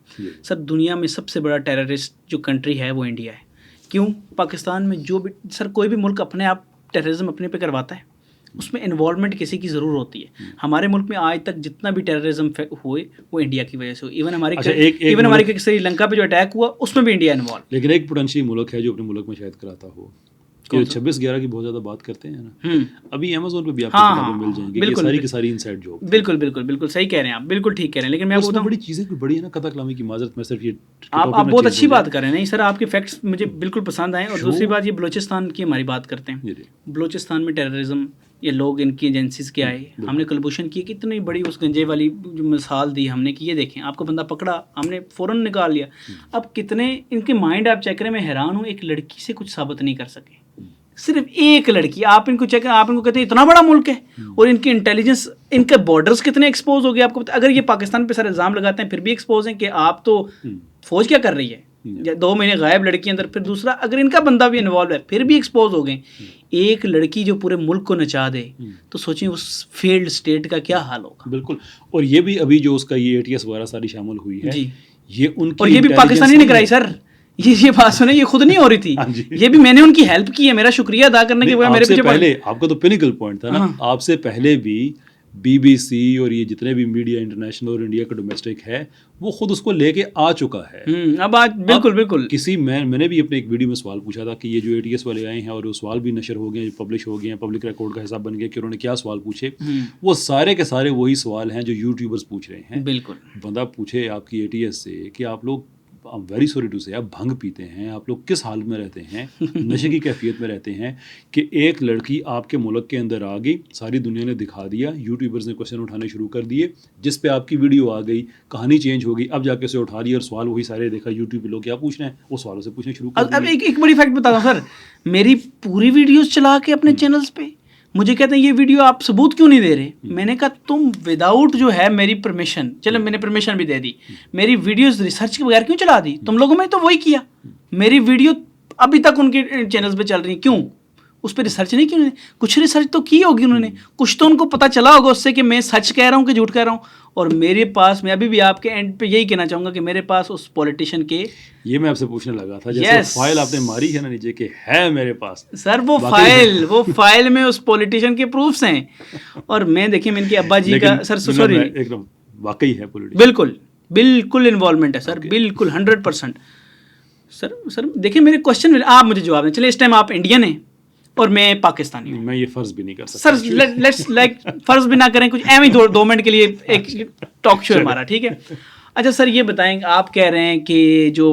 سر دنیا میں سب سے بڑا ٹیررسٹ جو کنٹری ہے وہ انڈیا ہے. کیوں؟ پاکستان میں جو بھی سر کوئی بھی ملک اپنے آپ ٹیررزم اپنے پہ کرواتا ہے, اس میں انوالومنٹ کسی کی ضرور ہوتی ہے. ہمارے ملک میں آج تک جتنا بھی ٹیررزم ہوئے وہ انڈیا کی وجہ سے ہوئی. ایون ہماری سری لنکا پہ جو اٹیک ہوا اس میں بھی انڈیا انوالو. لیکن ایک پوٹینشیل ملک ہے جو اپنے ملک میں شاید کراتا ہو, کہ 26/11 کی بہت زیادہ بات کرتے ہیں نا, ابھی امیزون پہ بھی آپ کو کتابیں مل جائیں گی, ساری کی ساری انسائیڈ جوک. بالکل صحیح کہہ رہے ہیں آپ, بالکل ٹھیک کہہ رہے ہیں. لیکن میں آپ کو بڑی چیزیں کوئی بڑی ہے نا, قطع کلامی کی معذرت, میں صرف یہ آپ بہت اچھی بات کر رہے ہیں. نہیں سر, آپ کے فیکٹس مجھے بالکل پسند آئے. اور دوسری بات, یہ بلوچستان کی ہماری بات کرتے ہیں. بلوچستان میں ٹیررزم, یہ لوگ ان کی ایجنسیز کے آئے, ہم نے کلبوشن کی, کتنی بڑی اس گنجے والی جو مثال دی ہم نے کہ یہ دیکھیں آپ کو بندہ پکڑا, ہم نے فوراً نکال لیا. اب کتنے ان کے مائنڈ آپ چیک کریں, میں حیران ہوں, ایک لڑکی سے کچھ ثابت نہیں کر سکے. صرف ایک لڑکی, آپ ان کو چیک کریں, آپ ان کو کہتے ہیں اتنا بڑا ملک ہے, اور ان کی انٹیلیجنس, ان کے بارڈرز کتنے ایکسپوز ہو گئے. آپ کو اگر یہ پاکستان پہ سر الزام لگاتے ہیں پھر بھی ایکسپوز ہیں کہ آپ تو فوج کیا کر رہی ہے, 2 مہینے غائب لڑکی اندر. پھر دوسرا, اگر ان کا بندہ بھی انوالو ہے پھر بھی ایکسپوز ہو گئے. ایک لڑکی جو پورے ملک کو نچا دے, تو سوچیں اس فیلڈ اسٹیٹ کا کیا حال ہوگا. بالکل. اور یہ بھی ابھی جو اس کا یہ ATS وغیرہ ساری شامل ہوئی ہے, یہ ان کی, اور یہ بھی پاکستانی نے کرائی سر. یہ بات سنیں, یہ خود نہیں ہو رہی تھی, یہ بھی میں نے ان کی ہیلپ کی ہے. میرا شکریہ ادا کرنے کے بعد میرے پیچھے پہلے آپ کا تو پینیکل پوائنٹ تھا نا, آپ سے پہلے بھی BBC اور یہ جتنے بھی میڈیا انٹرنیشنل اور انڈیا کا ڈومیسٹک ہے وہ خود اس کو لے کے آ چکا ہے. اب آج بالکل کسی میں نے بھی اپنے ایک ویڈیو میں سوال پوچھا تھا کہ یہ جو ATS والے آئے ہیں, اور وہ سوال بھی نشر ہو گئے ہیں, پبلش ہو گئے ہیں, پبلک ریکارڈ کا حساب بن گیا کہ انہوں نے کیا سوال پوچھے. وہ سارے کے سارے وہی سوال ہیں جو یوٹیوبرز پوچھ رہے ہیں. بالکل. بندہ پوچھے آپ کی ATS سے کہ آپ لوگ, ویری سوری ٹو سے, آپ بھنگ پیتے ہیں, آپ لوگ کس حال میں رہتے ہیں, نشے کی کیفیت میں رہتے ہیں, کہ ایک لڑکی آپ کے ملک کے اندر آ گئی, ساری دنیا نے دکھا دیا, یوٹیوبرز نے کوشچن اٹھانے شروع کر دیے, جس پہ آپ کی ویڈیو آ گئی, کہانی چینج ہو گئی, اب جا کے اسے اٹھا لیا, اور سوال وہی سارے دیکھا یوٹیوب پہ لوگ کیا پوچھ رہے ہیں, وہ سوالوں سے پوچھنے شروع کر دیا. اب ایک بڑی فیکٹ بتا دوں سر, میری پوری ویڈیوز چلا کے اپنے چینلز پہ مجھے کہتے ہیں یہ ویڈیو آپ ثبوت کیوں نہیں دے رہے. میں نے کہا تم وداؤٹ جو ہے میری پرمیشن, چلو میں نے پرمیشن بھی دے دی, میری ویڈیوز ریسرچ کے بغیر کیوں چلا دی. تم لوگوں میں تو وہی کیا, میری ویڈیو ابھی تک ان کے چینلز پہ چل رہی ہیں, کیوں اس پہ ریسرچ نہیں کی انہوں نے. کچھ ریسرچ تو کی ہوگی انہوں نے, کچھ تو ان کو پتہ چلا ہوگا اس سے کہ میں سچ کہہ رہا ہوں کہ جھوٹ کہہ رہا ہوں. اور میرے پاس, میں ابھی بھی آپ کے اینڈ پہ یہی کہنا چاہوں گا کہ میرے پاس اس پولیٹیشین کے, یہ میں آپ سے پوچھنے لگا تھا, جیسے فائل آپ نے ماری ہے نا نیچے کہ ہے میرے پاس, سر وہ فائل میں اس پولیٹیشین کے پروفس ہیں. اور میں دیکھیں میں ان کے ابا جی کا, سر سوری, ایک دم واقعی ہے پولیٹیشین, بالکل انوالومنٹ ہے سر, بالکل 100%. سر دیکھیں میرے کوشچن میں آپ مجھے جواب دیں. چلے اس ٹائم آپ انڈین ہیں اور میں پاکستانی ہوں. میں یہ فرض بھی نہیں کر سکتا سر, لیٹس لائک فرض بھی نہ کریں, کچھ ایم ہی 2 منٹ کے لیے ایک ٹاک شو ہے ہمارا, ٹھیک ہے. اچھا سر یہ بتائیں, آپ کہہ رہے ہیں کہ جو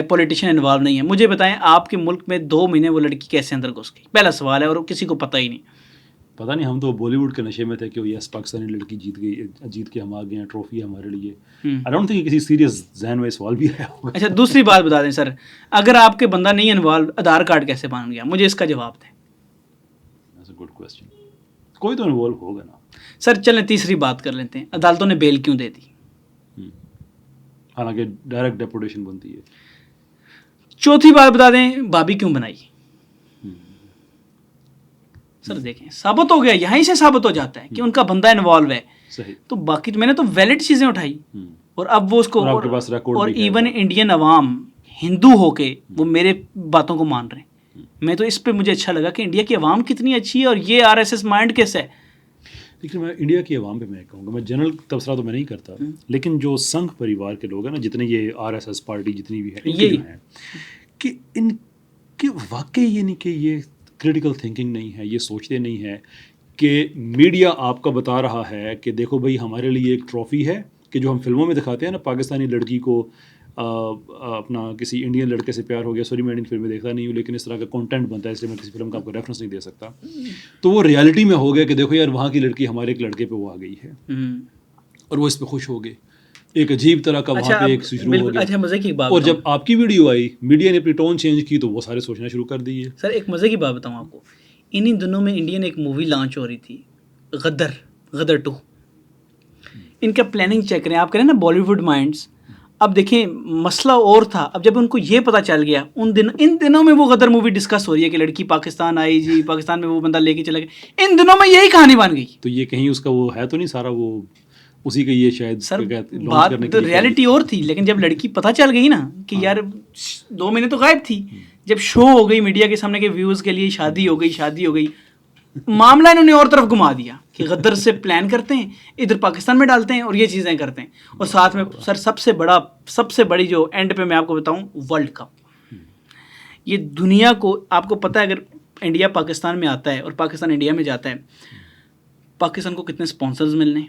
پولیٹیشین انوالو نہیں ہے, مجھے بتائیں آپ کے ملک میں 2 مہینے وہ لڑکی کیسے اندر گھس گئی. پہلا سوال ہے, اور کسی کو پتہ ہی نہیں. پتہ نہیں, ہم تو بالی ووڈ کے نشے میں تھے کہ یس پاکستانی لڑکی جیت کے ہم آ گئے ہیں, ٹرافی ہے ہمارے لیے. آئی ڈونٹ تھنک کسی سیریس ذہن میں سوال بھی آیا ہوگا. اچھا دوسری بات بتا دیں سر, اگر آپ کے بندہ نہیں انوالو, آدھار کارڈ کیسے بن گیا, مجھے اس کا جواب دیں. گڈ کوسچن, کوئی تو انوالو ہوگا نا. سر چلیں تیسری بات کر لیتے ہیں, عدالتوں نے بیل کیوں دے دی, حالانکہ ڈائریکٹ ڈیپوٹیشن بنتی ہے. چوتھی بات بتا دیں, بھابھی کیوں بنائی. سر دیکھیں ثابت ہو گیا, یہیں سے ثابت ہو جاتا ہے کہ ان کا بندہ انوالو ہے. صحیح. تو باقی میں نے تو ویلڈ چیزیں اٹھائی, اور اب وہ اس کو, اور ایون انڈین عوام ہندو ہو کے وہ میرے باتوں کو مان رہے ہیں. میں تو اس پہ مجھے اچھا لگا کہ انڈیا کی عوام کتنی اچھی ہے اور یہ RSS مائنڈ کیسا ہے. لیکن میں انڈیا کی عوام پہ میں کہوں گا, میں جنرل تبصرہ تو میں نہیں کرتا, لیکن جو سنگھ پریوار کے لوگ ہیں نا, جتنے یہ RSS پارٹی جتنی بھی ہے, ان کے جو ہیں کہ ان کے واقعی یہ نہیں کہ یہ کریٹیکل تھنکنگ نہیں ہے, یہ سوچتے نہیں ہے کہ میڈیا آپ کا بتا رہا ہے کہ دیکھو بھائی ہمارے لیے ایک ٹرافی ہے کہ جو ہم فلموں میں دکھاتے ہیں نا, پاکستانی لڑکی کو اپنا کسی انڈین لڑکے سے پیار ہو گیا, سوری میں انڈین فلمیں دیکھتا نہیں ہوں لیکن اس طرح کا کانٹینٹ بنتا ہے, اس لیے میں کسی فلم کا آپ کو ریفرنس نہیں دے سکتا, تو وہ ریالٹی میں ہو گیا کہ دیکھو یار وہاں کی لڑکی ہمارے ایک لڑکے پہ وہ آ گئی ہے اور وہ اس پہ خوش ہو گئے, ایک عجیب طرح کا وہاں پہ ایک شروع ہو گیا. اچھا مزے کی بات, اور جب آپ کی ویڈیو آئی میڈیا نے اپنی ٹون چینج کی تو وہ سارے سوچنا شروع کر دیے. سر ایک مزے کی بات بتاؤں آپ کو, انہی دنوں میں انڈین ایک مووی لانچ ہو رہی تھی, غدر 2. ان کا پلاننگ چیک کریں, آپ کریں نا بالی ووڈ مائنڈس. اب دیکھیں مسئلہ اور تھا, اب جب ان کو یہ پتہ چل گیا, ان دنوں میں وہ غدر مووی ڈسکس ہو رہی ہے کہ لڑکی پاکستان آئی جی, پاکستان میں وہ بندہ لے کے چلا گیا, ان دنوں میں یہی کہانی بن گئی. تو یہ کہیں اس کا وہ ہے تو نہیں سارا, وہ اسی کا یہ شاید سر بات تو ریالٹی اور تھی, لیکن جب لڑکی پتہ چل گئی نا کہ یار 2 مہینے تو غائب تھی, جب شو ہو گئی میڈیا کے سامنے کے ویوز کے لیے شادی ہو گئی, معاملہ انہوں نے اور طرف گھما دیا کہ غدر سے پلان کرتے ہیں, ادھر پاکستان میں ڈالتے ہیں اور یہ چیزیں کرتے ہیں. اور ساتھ میں سر سب سے بڑی جو اینڈ پہ میں آپ کو بتاؤں, ورلڈ کپ. یہ دنیا کو آپ کو پتہ ہے اگر انڈیا پاکستان میں آتا ہے اور پاکستان انڈیا میں جاتا ہے, پاکستان کو کتنے اسپانسرز ملنے,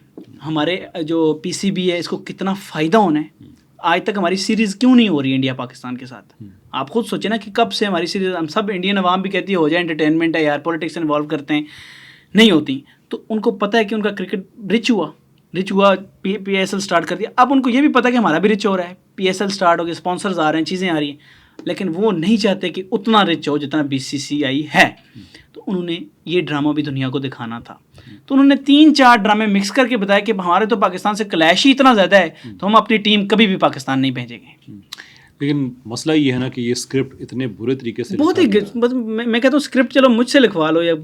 ہمارے جو PCB ہے اس کو کتنا فائدہ ہونا ہے. آج تک ہماری سیریز کیوں نہیں ہو رہی انڈیا پاکستان کے ساتھ؟ آپ خود سوچیں نا کہ کب سے ہماری سیریز, ہم سب انڈین عوام بھی کہتی ہے ہو جائے انٹرٹینمنٹ ہے یار, پولیٹکس انوالو کرتے ہیں, نہیں ہوتی. تو ان کو پتہ ہے کہ ان کا کرکٹ رچ ہوا, PSL اسٹارٹ کر دیا. اب ان کو یہ بھی پتہ کہ ہمارا بھی رچ ہو رہا ہے, PSL اسٹارٹ ہو گیا, اسپانسرز آ رہے ہیں, چیزیں آ رہی ہیں, لیکن وہ نہیں چاہتے کہ اتنا رچ ہو جتنا BCCI ہے. تو انہوں نے یہ ڈرامہ بھی دنیا کو دکھانا تھا, تو انہوں نے 3-4 ڈرامے مکس کر کے بتایا کہ ہمارے تو پاکستان سے کلیش ہی اتنا زیادہ ہے, تو ہم اپنی ٹیم کبھی بھی پاکستان نہیں بھیجیں گے. لیکن مسئلہ یہ ہے نا کہ یہ اسکرپٹ اتنے برے طریقے سے بہت ہی, میں کہتا ہوں اسکرپٹ چلو مجھ سے لکھوا لو, یا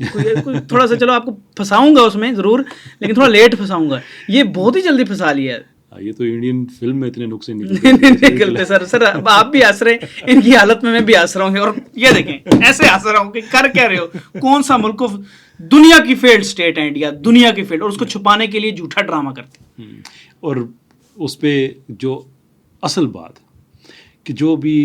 تھوڑا سا چلو آپ کو پھنساؤں گا اس میں ضرور, لیکن تھوڑا لیٹ پھنساؤں گا. یہ بہت ہی جلدی پھنسا لیا ہے. یہ تو انڈین فلم میں اتنے نقصے نکلتے سر آپ بھی ہنس رہے ہیں, ان کی حالت میں بھی ہنس رہا ہوں. اور یہ دیکھیں ایسے ہنس رہا ہوں کہ کر کیا رہے ہو, کون سا ملک, دنیا کی فیلڈ اسٹیٹ ہے انڈیا, دنیا کی فیلڈ, اور اس کو چھپانے کے لیے جھوٹا ڈرامہ کرتے ہیں. اور اس پہ جو اصل بات کہ جو بھی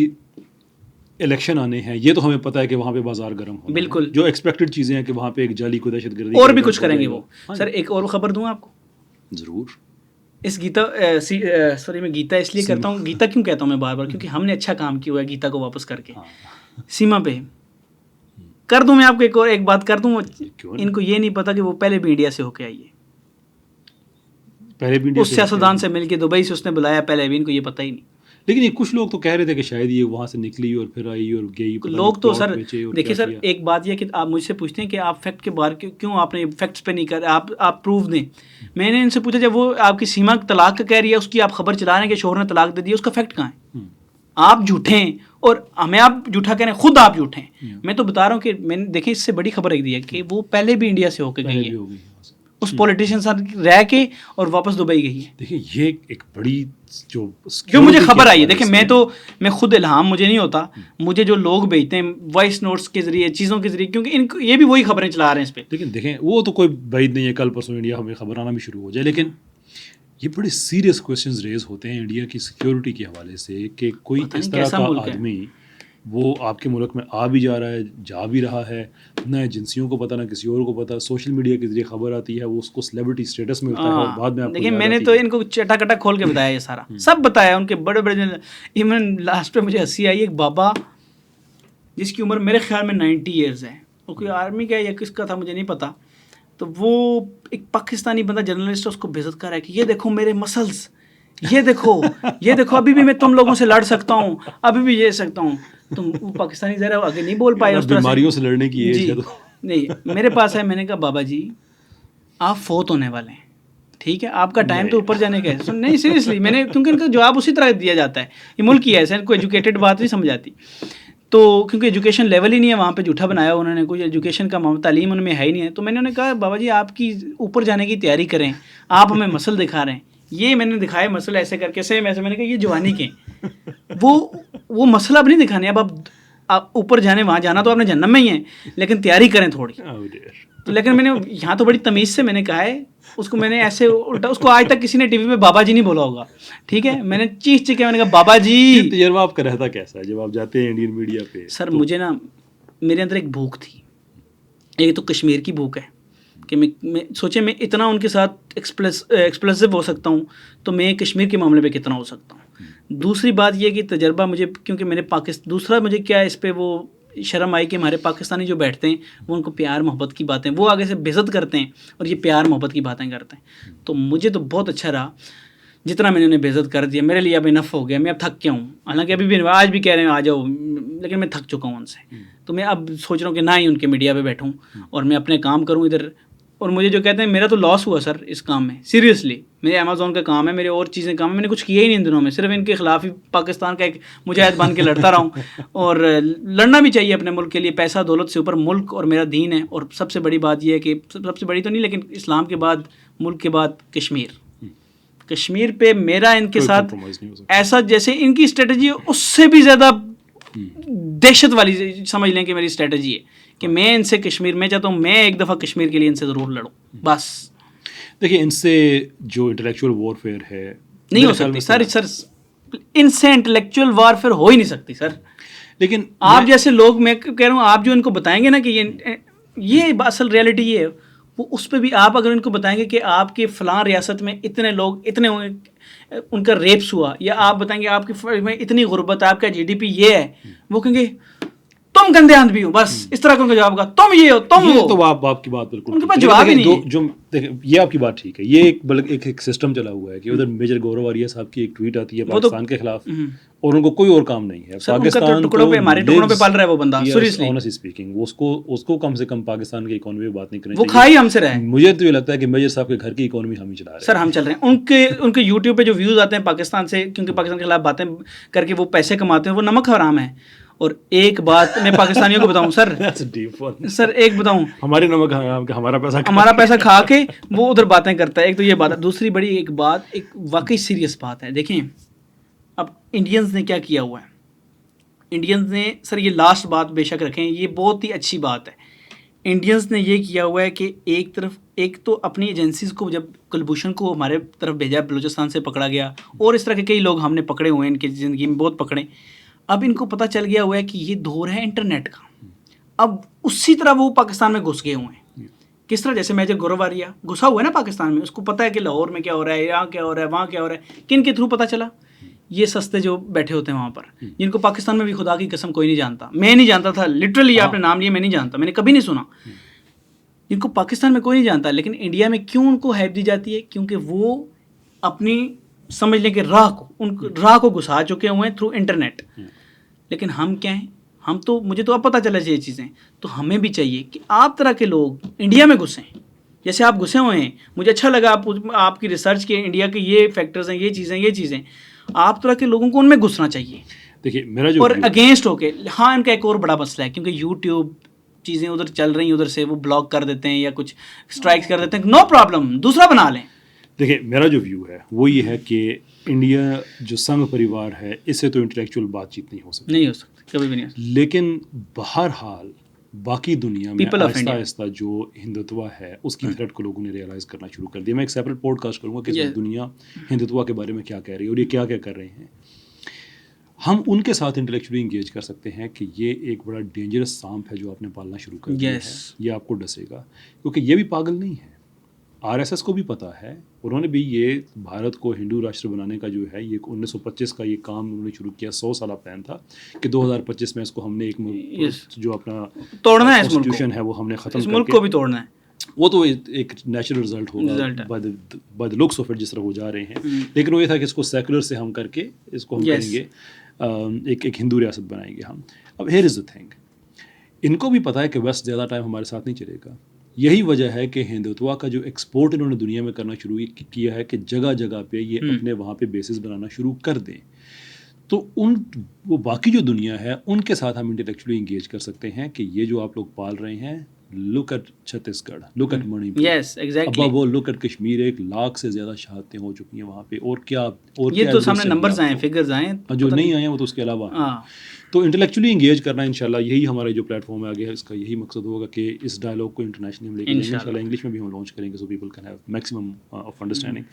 الیکشن آنے ہیں, یہ تو ہمیں پتہ ہے کہ وہاں پہ بازار گرم ہوگا, بالکل جو ایکسپیکٹڈ چیزیں ہیں کہ وہاں پہ ایک جعلی کو دہشت گردی اور بھی کچھ کریں گے وہ. سر ایک اور خبر دوں آپ کو, ضرور. اس سوری میں گیتا اس لیے کرتا ہوں, گیتا کیوں کہتا ہوں میں بار بار, کیونکہ ہم نے اچھا کام کیا ہوا ہے گیتا کو واپس کر کے سیما پہ. کر دوں میں آپ کو ایک بات کر دوں, ان کو یہ نہیں پتا کہ وہ پہلے بھی انڈیا سے ہو کے آئی ہے, پہلے بھی اس سیاستدان سے مل کے دبئی سے اس نے بلایا, پہلے بھی ان کو یہ پتہ ہی نہیں. لیکن یہ کچھ لوگ تو کہہ رہے تھے کہ شاید یہ وہاں سے نکلی اور پھر آئی اور گئی. لوگ تو سر دیکھیے سر, ایک بات یہ کہ آپ مجھ سے پوچھتے ہیں کہ آپ فیکٹ کے بارے کیوں آپ نے فیکٹس پہ نہیں کر, آپ پروف دیں. میں نے ان سے پوچھا جب وہ آپ کی سیما طلاق کا کہہ رہی ہے, اس کی آپ خبر چلا رہے ہیں کہ شوہر نے طلاق دے دی, اس کا فیکٹ کہاں ہے؟ آپ جھوٹے ہیں اور ہمیں آپ جھوٹا کہہ رہے ہیں, خود آپ جھوٹے ہیں. میں تو بتا رہا ہوں کہ میں نے دیکھیں اس سے بڑی خبر ایک دی ہے کہ وہ پہلے بھی انڈیا سے ہو کے گئی ہے, اس پولیٹیشین ساتھ رہ کے اور واپس دبئی گئی ہے. دیکھیں یہ ایک بڑی جو مجھے خبر آئی ہے, دیکھیں میں خود الہام مجھے نہیں ہوتا, مجھے جو لوگ بھیجتے ہیں وائس نوٹس کے ذریعے, چیزوں کے ذریعے, کیونکہ ان کو یہ بھی وہی خبریں چلا رہے ہیں اس پہ. لیکن دیکھیں وہ تو کوئی بعید نہیں ہے کل پرسوں انڈیا ہمیں خبر آنا بھی شروع ہو جائے, لیکن یہ بڑے سیریس کویسچنز ریز ہوتے ہیں انڈیا کی سیکیورٹی کے حوالے سے کہ کوئی اس طرح کا آدمی وہ آپ کے ملک میں آ بھی جا رہا ہے, جا بھی رہا ہے, نہ ایجنسیوں کو پتہ نہ کسی اور کو پتہ, سوشل میڈیا کے ذریعے خبر آتی ہے, وہ اس کو سیلیبریٹی اسٹیٹس ملتا ہے اور بعد میں آپ کو لیکن میں نے تو ان کو چٹا کٹا کھول کے بتایا, یہ سارا سب بتایا, ان کے بڑے بڑے. ایون لاسٹ پہ مجھے ہنسی آئی, ایک بابا جس کی عمر میرے خیال میں 90 ایئرز ہے, وہ کوئی آرمی کا یا کس کا تھا مجھے نہیں پتا, تو وہ ایک پاکستانی بندہ جرنلسٹ اس کو بےعزت کر رہا ہے کہ یہ دیکھو میرے مسلس, یہ دیکھو ابھی بھی میں تم لوگوں سے لڑ سکتا ہوں, ابھی بھی یہ سکتا ہوں. تو وہ پاکستانی ذرا آگے نہیں بول پائے اس طرح سے, بیماریوں سے لڑنے کی ایج ہے. نہیں میرے پاس ہے, میں نے کہا بابا جی آپ فوت ہونے والے ہیں, ٹھیک ہے, آپ کا ٹائم تو اوپر جانے کا ہے. نہیں سیریسلی میں نے, کیونکہ ان کا جواب اسی طرح دیا جاتا ہے, یہ ملک ہی ایسا ہے, ان کو ایجوکیٹڈ بات نہیں سمجھ آتی. تو کیونکہ ایجوکیشن لیول ہی نہیں ہے وہاں پہ, جھوٹا بنایا انہوں نے, کوئی ایجوکیشن کا تعلیم ان میں ہے ہی نہیں ہے. تو میں نے انہیں کہا بابا جی آپ کی اوپر جانے کی تیاری کریں, آپ ہمیں مسل دکھا رہے ہیں. یہ میں نے دکھائے مسل ایسے کر کے, سیم ایسے, میں نے کہا یہ جوانی کے, وہ مسئلہ اب نہیں دکھانے, اب اوپر جانے وہاں جانا تو آپ نے جہنم میں ہی ہے, لیکن تیاری کریں تھوڑی. تو لیکن میں نے یہاں تو بڑی تمیز سے میں نے کہا ہے اس کو, میں نے ایسے الٹا, اس کو آج تک کسی نے ٹی وی پہ بابا جی نہیں بولا ہوگا, ٹھیک ہے, میں نے چیخ چیخ کے میں نے کہا بابا جی. تجربہ آپ کا رہتا کیسا ہے جب آپ جاتے ہیں انڈین میڈیا پہ؟ سر مجھے نا میرے اندر ایک بھوک تھی, ایک تو کشمیر کی بھوک ہے کہ میں سوچے میں اتنا ان کے ساتھ ایکسپلیسو ہو سکتا ہوں تو میں کشمیر کے معاملے پہ کتنا ہو سکتا ہوں. دوسری بات یہ کہ تجربہ مجھے, کیونکہ میں نے دوسرا مجھے کیا اس پہ وہ شرم آئی کہ ہمارے پاکستانی جو بیٹھتے ہیں وہ ان کو پیار محبت کی باتیں, وہ آگے سے بےعزت کرتے ہیں اور یہ پیار محبت کی باتیں کرتے ہیں. تو مجھے تو بہت اچھا رہا جتنا میں نے انہیں بےعزت کر دیا, میرے لیے اب انف ہو گیا, میں اب تھک گیا ہوں. حالانکہ ابھی بھی آج بھی کہہ رہے ہیں آ جاؤ, لیکن میں تھک چکا ہوں ان سے. تو میں اب سوچ رہا ہوں کہ نہ ہی ان کے میڈیا پہ بیٹھوں اور میں اپنے کام کروں ادھر. اور مجھے جو کہتے ہیں میرا تو لاس ہوا سر اس کام میں, سیریسلی. میرے امیزون کا کام ہے, میرے اور چیزیں کام ہے, میں نے کچھ کیا ہی نہیں ان دنوں میں, صرف ان کے خلاف ہی پاکستان کا ایک مجاہد بن کے لڑتا رہا ہوں. اور لڑنا بھی چاہیے اپنے ملک کے لیے, پیسہ دولت سے اوپر ملک اور میرا دین ہے. اور سب سے بڑی بات یہ ہے کہ سب سے بڑی تو نہیں لیکن اسلام کے بعد ملک کے بعد کشمیر پہ میرا ان کے ساتھ ایسا جیسے ان کی اسٹریٹجی ہے اس سے بھی زیادہ دہشت والی سمجھ لیں کہ میری اسٹریٹجی ہے کہ میں ان سے کشمیر میں چاہتا ہوں میں ایک دفعہ کشمیر کے لیے ان سے ضرور لڑوں بس. دیکھیں ان سے جو انٹلیکچوئل وارفیئر ہے نہیں ہو سکتی سر ان سے انٹلیکچوئل وارفیئر ہو ہی نہیں سکتی سر. لیکن آپ جیسے لوگ, میں کہہ رہا ہوں آپ جو ان کو بتائیں گے نا کہ یہ اصل ریئلٹی یہ ہے, وہ اس پہ بھی آپ اگر ان کو بتائیں گے کہ آپ کے فلاں ریاست میں اتنے لوگ اتنے ان کا ریپس ہوا, یا آپ بتائیں گے آپ کی میں اتنی غربت, آپ کا جی ڈی پی یہ ہے, وہ کہیں گے تم گندے آدمی ہو, بس اس طرح کا ان کا جواب ہوگا, تم یہ ہو تم وہ. تو آپ کی بات بالکل, ان کے پاس جواب ہی نہیں. جو یہ آپ کی بات ٹھیک ہے, یہ ایک سسٹم چلا ہوا ہے کہ ادھر میجر گورو آریہ صاحب کی ایک ٹویٹ آتی ہے پاکستان کے خلاف اور ان کو کوئی اور کام نہیں ہے. پاکستان ٹکڑوں پہ ہمارے ٹکڑوں پہ پل رہا ہے وہ بندہ, سیریسلی آنیسٹلی اسپیکنگ اس کو کم سے کم پاکستان کی اکانومی میں بات نہیں کرنی چاہیے. وہ کھائی ہم سے رہے. مجھے تو یہ لگتا ہے کہ میجر صاحب کے گھر کی اکانومی ہم ہی چلا رہے ہیں سر, ہم چل رہے ہیں. ان کے یوٹیوب پہ جو ویوز آتے ہیں پاکستان سے, کیونکہ پاکستان کے خلاف باتیں کر کے وہ پیسے کماتے ہیں, وہ نمک حرام ہے. اور ایک بات میں پاکستانیوں کو بتاؤں سر ایک بتاؤں, ہمارے نمک ہمارا پیسہ کھا کے وہ ادھر باتیں کرتا ہے. ایک تو یہ بات ہے. دوسری بڑی ایک بات, ایک واقعی سیریس بات ہے. دیکھیں اب انڈینز نے کیا کیا ہوا ہے. انڈینز نے سر یہ لاسٹ بات بے شک رکھیں, یہ بہت ہی اچھی بات ہے. انڈینز نے یہ کیا ہوا ہے کہ ایک تو اپنی ایجنسیز کو, جب کلبھوشن کو ہمارے طرف بھیجا, بلوچستان سے پکڑا گیا, اور اس طرح کے کئی لوگ ہم نے پکڑے ہوئے ہیں ان کی زندگی میں, بہت پکڑے. اب ان کو پتہ چل گیا ہوا ہے کہ یہ دور ہے انٹرنیٹ کا. اب اسی طرح وہ پاکستان میں گھس گئے ہوئے ہیں. کس طرح, جیسے میجر گورو آریہ گھسا ہوا ہے نا پاکستان میں, اس کو پتہ ہے کہ لاہور میں کیا ہو رہا ہے, یہاں کیا ہو رہا ہے, وہاں کیا ہو رہا ہے. کن کے تھرو پتہ چلا؟ یہ سستے جو بیٹھے ہوتے ہیں وہاں پر, جن کو پاکستان میں بھی خدا کی قسم کوئی نہیں جانتا. میں نہیں جانتا تھا, لٹرلی آپ نے نام لیا, میں نہیں جانتا, میں نے کبھی نہیں سنا. جن کو پاکستان میں کوئی نہیں جانتا, لیکن انڈیا میں کیوں ان کو ہیپ دی جاتی ہے؟ کیونکہ وہ اپنی سمجھ لیں کہ راہ کو گھسا چکے ہوئے ہیں تھرو انٹرنیٹ. لیکن ہم کیا ہیں, ہم تو, مجھے تو اب پتہ چلا یہ چیزیں, تو ہمیں بھی چاہیے کہ آپ طرح کے لوگ انڈیا میں گھسیں, جیسے آپ گھسے ہوئے ہیں. مجھے اچھا لگا آپ کی ریسرچ کے انڈیا کے یہ فیکٹرز ہیں, یہ چیزیں آپ طرح کے لوگوں کو ان میں گھسنا چاہیے. دیکھیے میرا جو, اور اگینسٹ ہو کے, ہاں ان کا ایک اور بڑا مسئلہ ہے کیونکہ یوٹیوب چیزیں ادھر چل رہی ہیں, ادھر سے وہ بلاک کر دیتے ہیں یا کچھ اسٹرائکس کر دیتے ہیں. نو پرابلم, دوسرا بنا لیں. دیکھیں میرا جو ویو ہے وہ یہ ہے کہ انڈیا جو سنگھ پریوار ہے, اس سے تو انٹلیکچوئل بات چیت نہیں ہو سکتی, کبھی بھی نہیں. لیکن بہرحال باقی دنیا میں آہستہ آہستہ جو ہندوتوا ہے اس کی تھریٹ کو لوگوں نے ریئلائز کرنا شروع کر دیا. میں ایک سیپریٹ پوڈ کاسٹ کروں گا کہ دنیا ہندوتوا کے بارے میں کیا کہہ رہی ہے اور یہ کیا کیا کر رہے ہیں. ہم ان کے ساتھ انٹلیکچولی انگیج کر سکتے ہیں کہ یہ ایک بڑا ڈینجرس سانپ ہے جو آپ نے پالنا شروع کر دیا ہے, یہ آپ کو ڈسے گا, کیونکہ یہ بھی پاگل نہیں ہے. آر ایس ایس کو بھی پتہ ہے, انہوں نے بھی یہ بھارت کو ہندو راشٹر بنانے کا جو ہے یہ 1925 کا یہ کام انہوں نے شروع کیا. 100 سالہ پلان تھا کہ 2025 میں اس کو ہم نے ایک جو اپنا توڑنا ہے, کانسٹیٹیوشن ہے وہ ہم نے ختم اس ملک کو بھی توڑنا ہے. وہ تو ایک نیچرل رزلٹ ہوگا by the looks of it جس طرح وہ جا رہے ہیں. لیکن وہ یہ تھا کہ اس کو سیکولر سے ہم کر کے اس کو ہم کریں گے ایک ہندو ریاست بنائیں گے ہم. اب ہیئر از دا تھنگ, ان کو بھی پتہ ہے کہ ویسٹ زیادہ ٹائم ہمارے ساتھ نہیں چلے گا. یہی وجہ ہے کہ ہندوتوا کا جو ایکسپورٹ انہوں نے دنیا میں کرنا شروع کیا ہے کہ جگہ جگہ پہ یہ اپنے وہاں پہ بیسز بنانا شروع کر دیں. تو وہ باقی جو دنیا ہے ان کے ساتھ ہم انٹلیکچولی انگیج کر سکتے ہیں کہ یہ جو آپ لوگ پال رہے ہیں, لک ایٹ چھتیس گڑھ, لک ایٹ منی پور, اب وہ لک ایٹ کشمیر, 1 لاکھ سے زیادہ شہادتیں ہو چکی ہیں وہاں پہ. اور کیا یہ تو سامنے نمبرز آئے ہیں, فگرز آئے ہیں, جو نہیں آئے ہیں وہ تو اس کے علاوہ. تو انٹلیکچولی انگیج کرنا انشاءاللہ یہی ہمارا جو پلیٹ فارم ہے آگے ہے اس کا یہی مقصد ہوگا کہ اس ڈائلاگ کو انٹرنیشنلی ہم لے کے جائیں گے انشاءاللہ انگلش میں بھی ہم لانچ کریں گے so people can have maximum of understanding.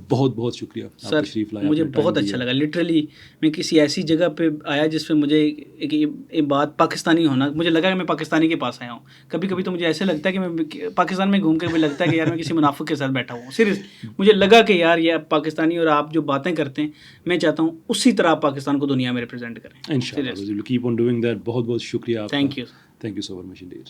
بہت بہت شکریہ آپ سر تشریف لائے. مجھے بہت اچھا لگا لٹرلی میں کسی ایسی جگہ پہ آیا جس پہ مجھے ایک بات پاکستانی ہونا مجھے لگا کہ میں پاکستانی کے پاس آیا ہوں. کبھی کبھی تو مجھے ایسے لگتا ہے کہ میں پاکستان میں گھوم کے مجھے لگتا ہے کہ یار میں کسی منافق کے ساتھ بیٹھا ہوں. سیریس مجھے لگا کہ یار یہ پاکستانی اور آپ جو باتیں کرتے ہیں میں چاہتا ہوں اسی طرح آپ پاکستان کو دنیا میں ریپرزینٹ کریں. انشاءاللہ کیپ آن ڈوئنگ دیٹ. بہت بہت شکریہ آپ کا. Thank you. Thank you so much indeed.